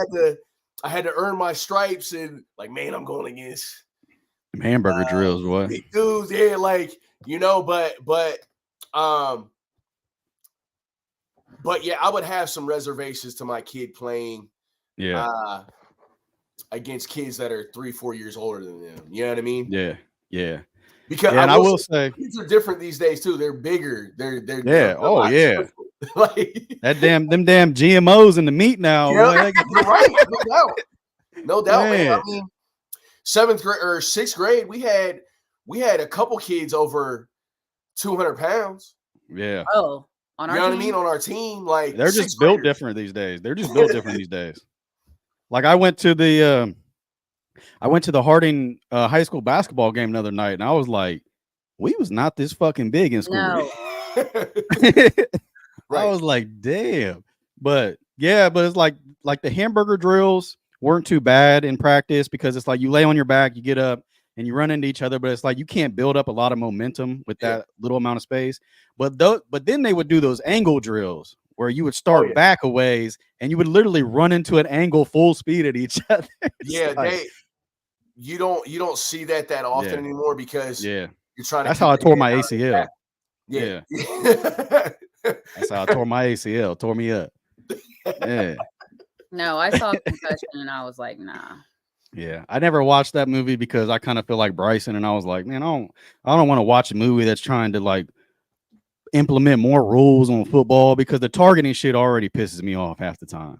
had to earn my stripes, and like, man, I'm going against hamburger drills, what? Big dudes, yeah, like, you know, but yeah, I would have some reservations to my kid playing against kids that are 3-4 years older than them. You know what I mean? Yeah. Yeah. Because I will say kids are different these days too. They're bigger. They're like them damn GMOs in the meat now. Yeah, you're right. No doubt, man. I mean, 7th grade or 6th grade, we had a couple kids over 200 pounds. Yeah. Oh, on our you know team? what I mean? On our team, like they're just built different these days. They're just built different these days. Like I went to the Harding high school basketball game the other night, and I was like, we was not this fucking big in school. No. I was like, damn. But it's like the hamburger drills weren't too bad in practice because it's like you lay on your back, you get up, and you run into each other, but it's like you can't build up a lot of momentum with that little amount of space. But then they would do those angle drills where you would start back a ways and you would literally run into an angle full speed at each other. You don't see that often anymore because you're trying to. That's how I tore my ACL. Yeah. That's how I tore my ACL. Tore me up. Yeah. No, I saw Concussion and I was like, nah. Yeah, I never watched that movie because I kind of feel like Bryson, and I was like, man, I don't want to watch a movie that's trying to like implement more rules on football because the targeting shit already pisses me off half the time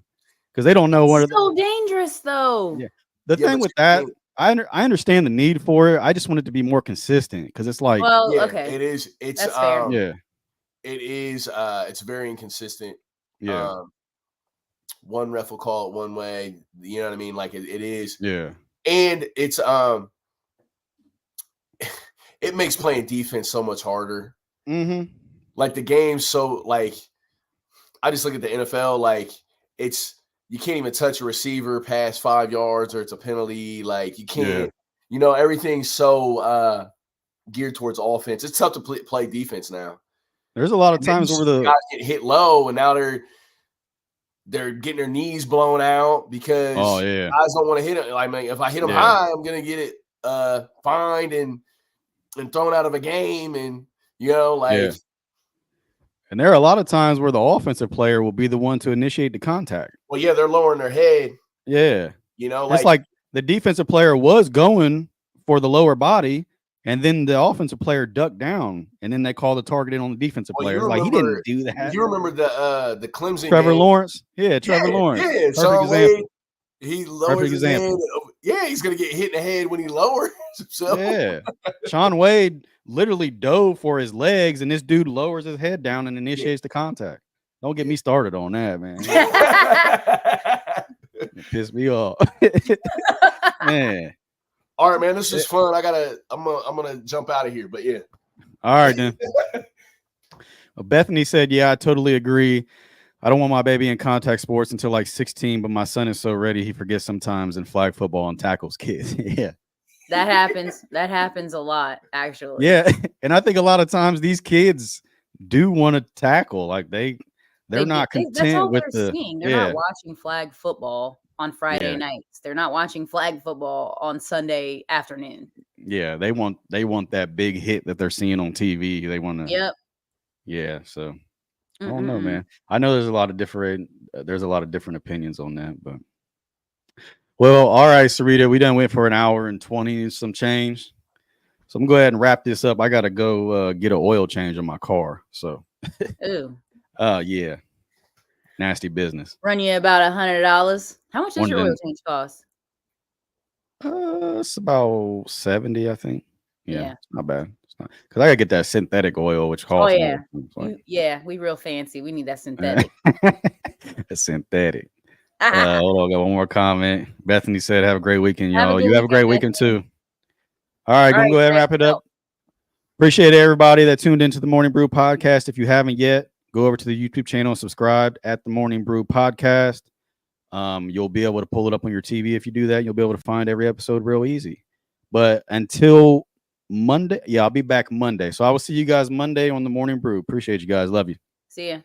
because they don't know what. It's so dangerous, though. Yeah, the thing with that, I understand the need for it. I just want it to be more consistent because it's like, it is. It's that's fair. It is. It's very inconsistent. Yeah. One ref will call it one way. You know what I mean? Like it is. Yeah. And it's it makes playing defense so much harder. Mm-hmm. Like the game's so like I just look at the NFL, like you can't even touch a receiver past 5 yards or it's a penalty. Like you can't, everything's so geared towards offense. It's tough to play defense now. There's a lot of times where the guys get hit low and now they're getting their knees blown out because guys don't want to hit it. I mean, if I hit them high, I'm gonna get it fined and thrown out of a game, and And there are a lot of times where the offensive player will be the one to initiate the contact. Well, they're lowering their head. Yeah, it's like the defensive player was going for the lower body. And then the offensive player ducked down, and then they call the target in on the defensive player. Like he didn't do that. You remember the Clemson Trevor game? Lawrence? Yeah, Trevor Lawrence. Yeah, Perfect example. He lowers his head. Yeah, he's gonna get hit in the head when he lowers himself. Yeah, Sean Wade literally dove for his legs, and this dude lowers his head down and initiates the contact. Don't get me started on that, man. It pissed me off. Man. All right, man. This is fun. I'm gonna jump out of here, but yeah. All right, then. Well, Bethany said, "Yeah, I totally agree. I don't want my baby in contact sports until like 16, but my son is so ready he forgets sometimes in flag football and tackles kids." Yeah, that happens. That happens a lot, actually. Yeah, and I think a lot of times these kids do want to tackle. Like they're not content that's all with they're seeing. They're not watching flag football on Friday nights. They're not watching flag football on Sunday afternoon. Yeah, they want that big hit that they're seeing on TV. They want to. Yep. Yeah, so I don't know, man. I know there's a lot of different opinions on that, but well, all right, Sarita, we done went for an hour and 20 and some change. So I'm gonna go ahead and wrap this up. I gotta go get an oil change on my car. So ooh. Yeah. nasty business. Run you about $100. How much does One of your oil them- change cost? It's about 70, I think. Yeah. It's not bad. It's not because I gotta get that synthetic oil, which costs yeah. more. It's like- We real fancy. We need that synthetic. It's synthetic. Hold on, got one more comment. Bethany said, "Have a great weekend, Have a y'all. good You have a great weekend, weekend too." All right, gonna right, go ahead and wrap it up. Appreciate everybody that tuned into the Morning Brew podcast. If you haven't yet, go over to the YouTube channel and subscribe at the Morning Brew podcast. You'll be able to pull it up on your TV. If you do that, you'll be able to find every episode real easy. But until Monday, I'll be back Monday. So I will see you guys Monday on the Morning Brew. Appreciate you guys. Love you. See ya.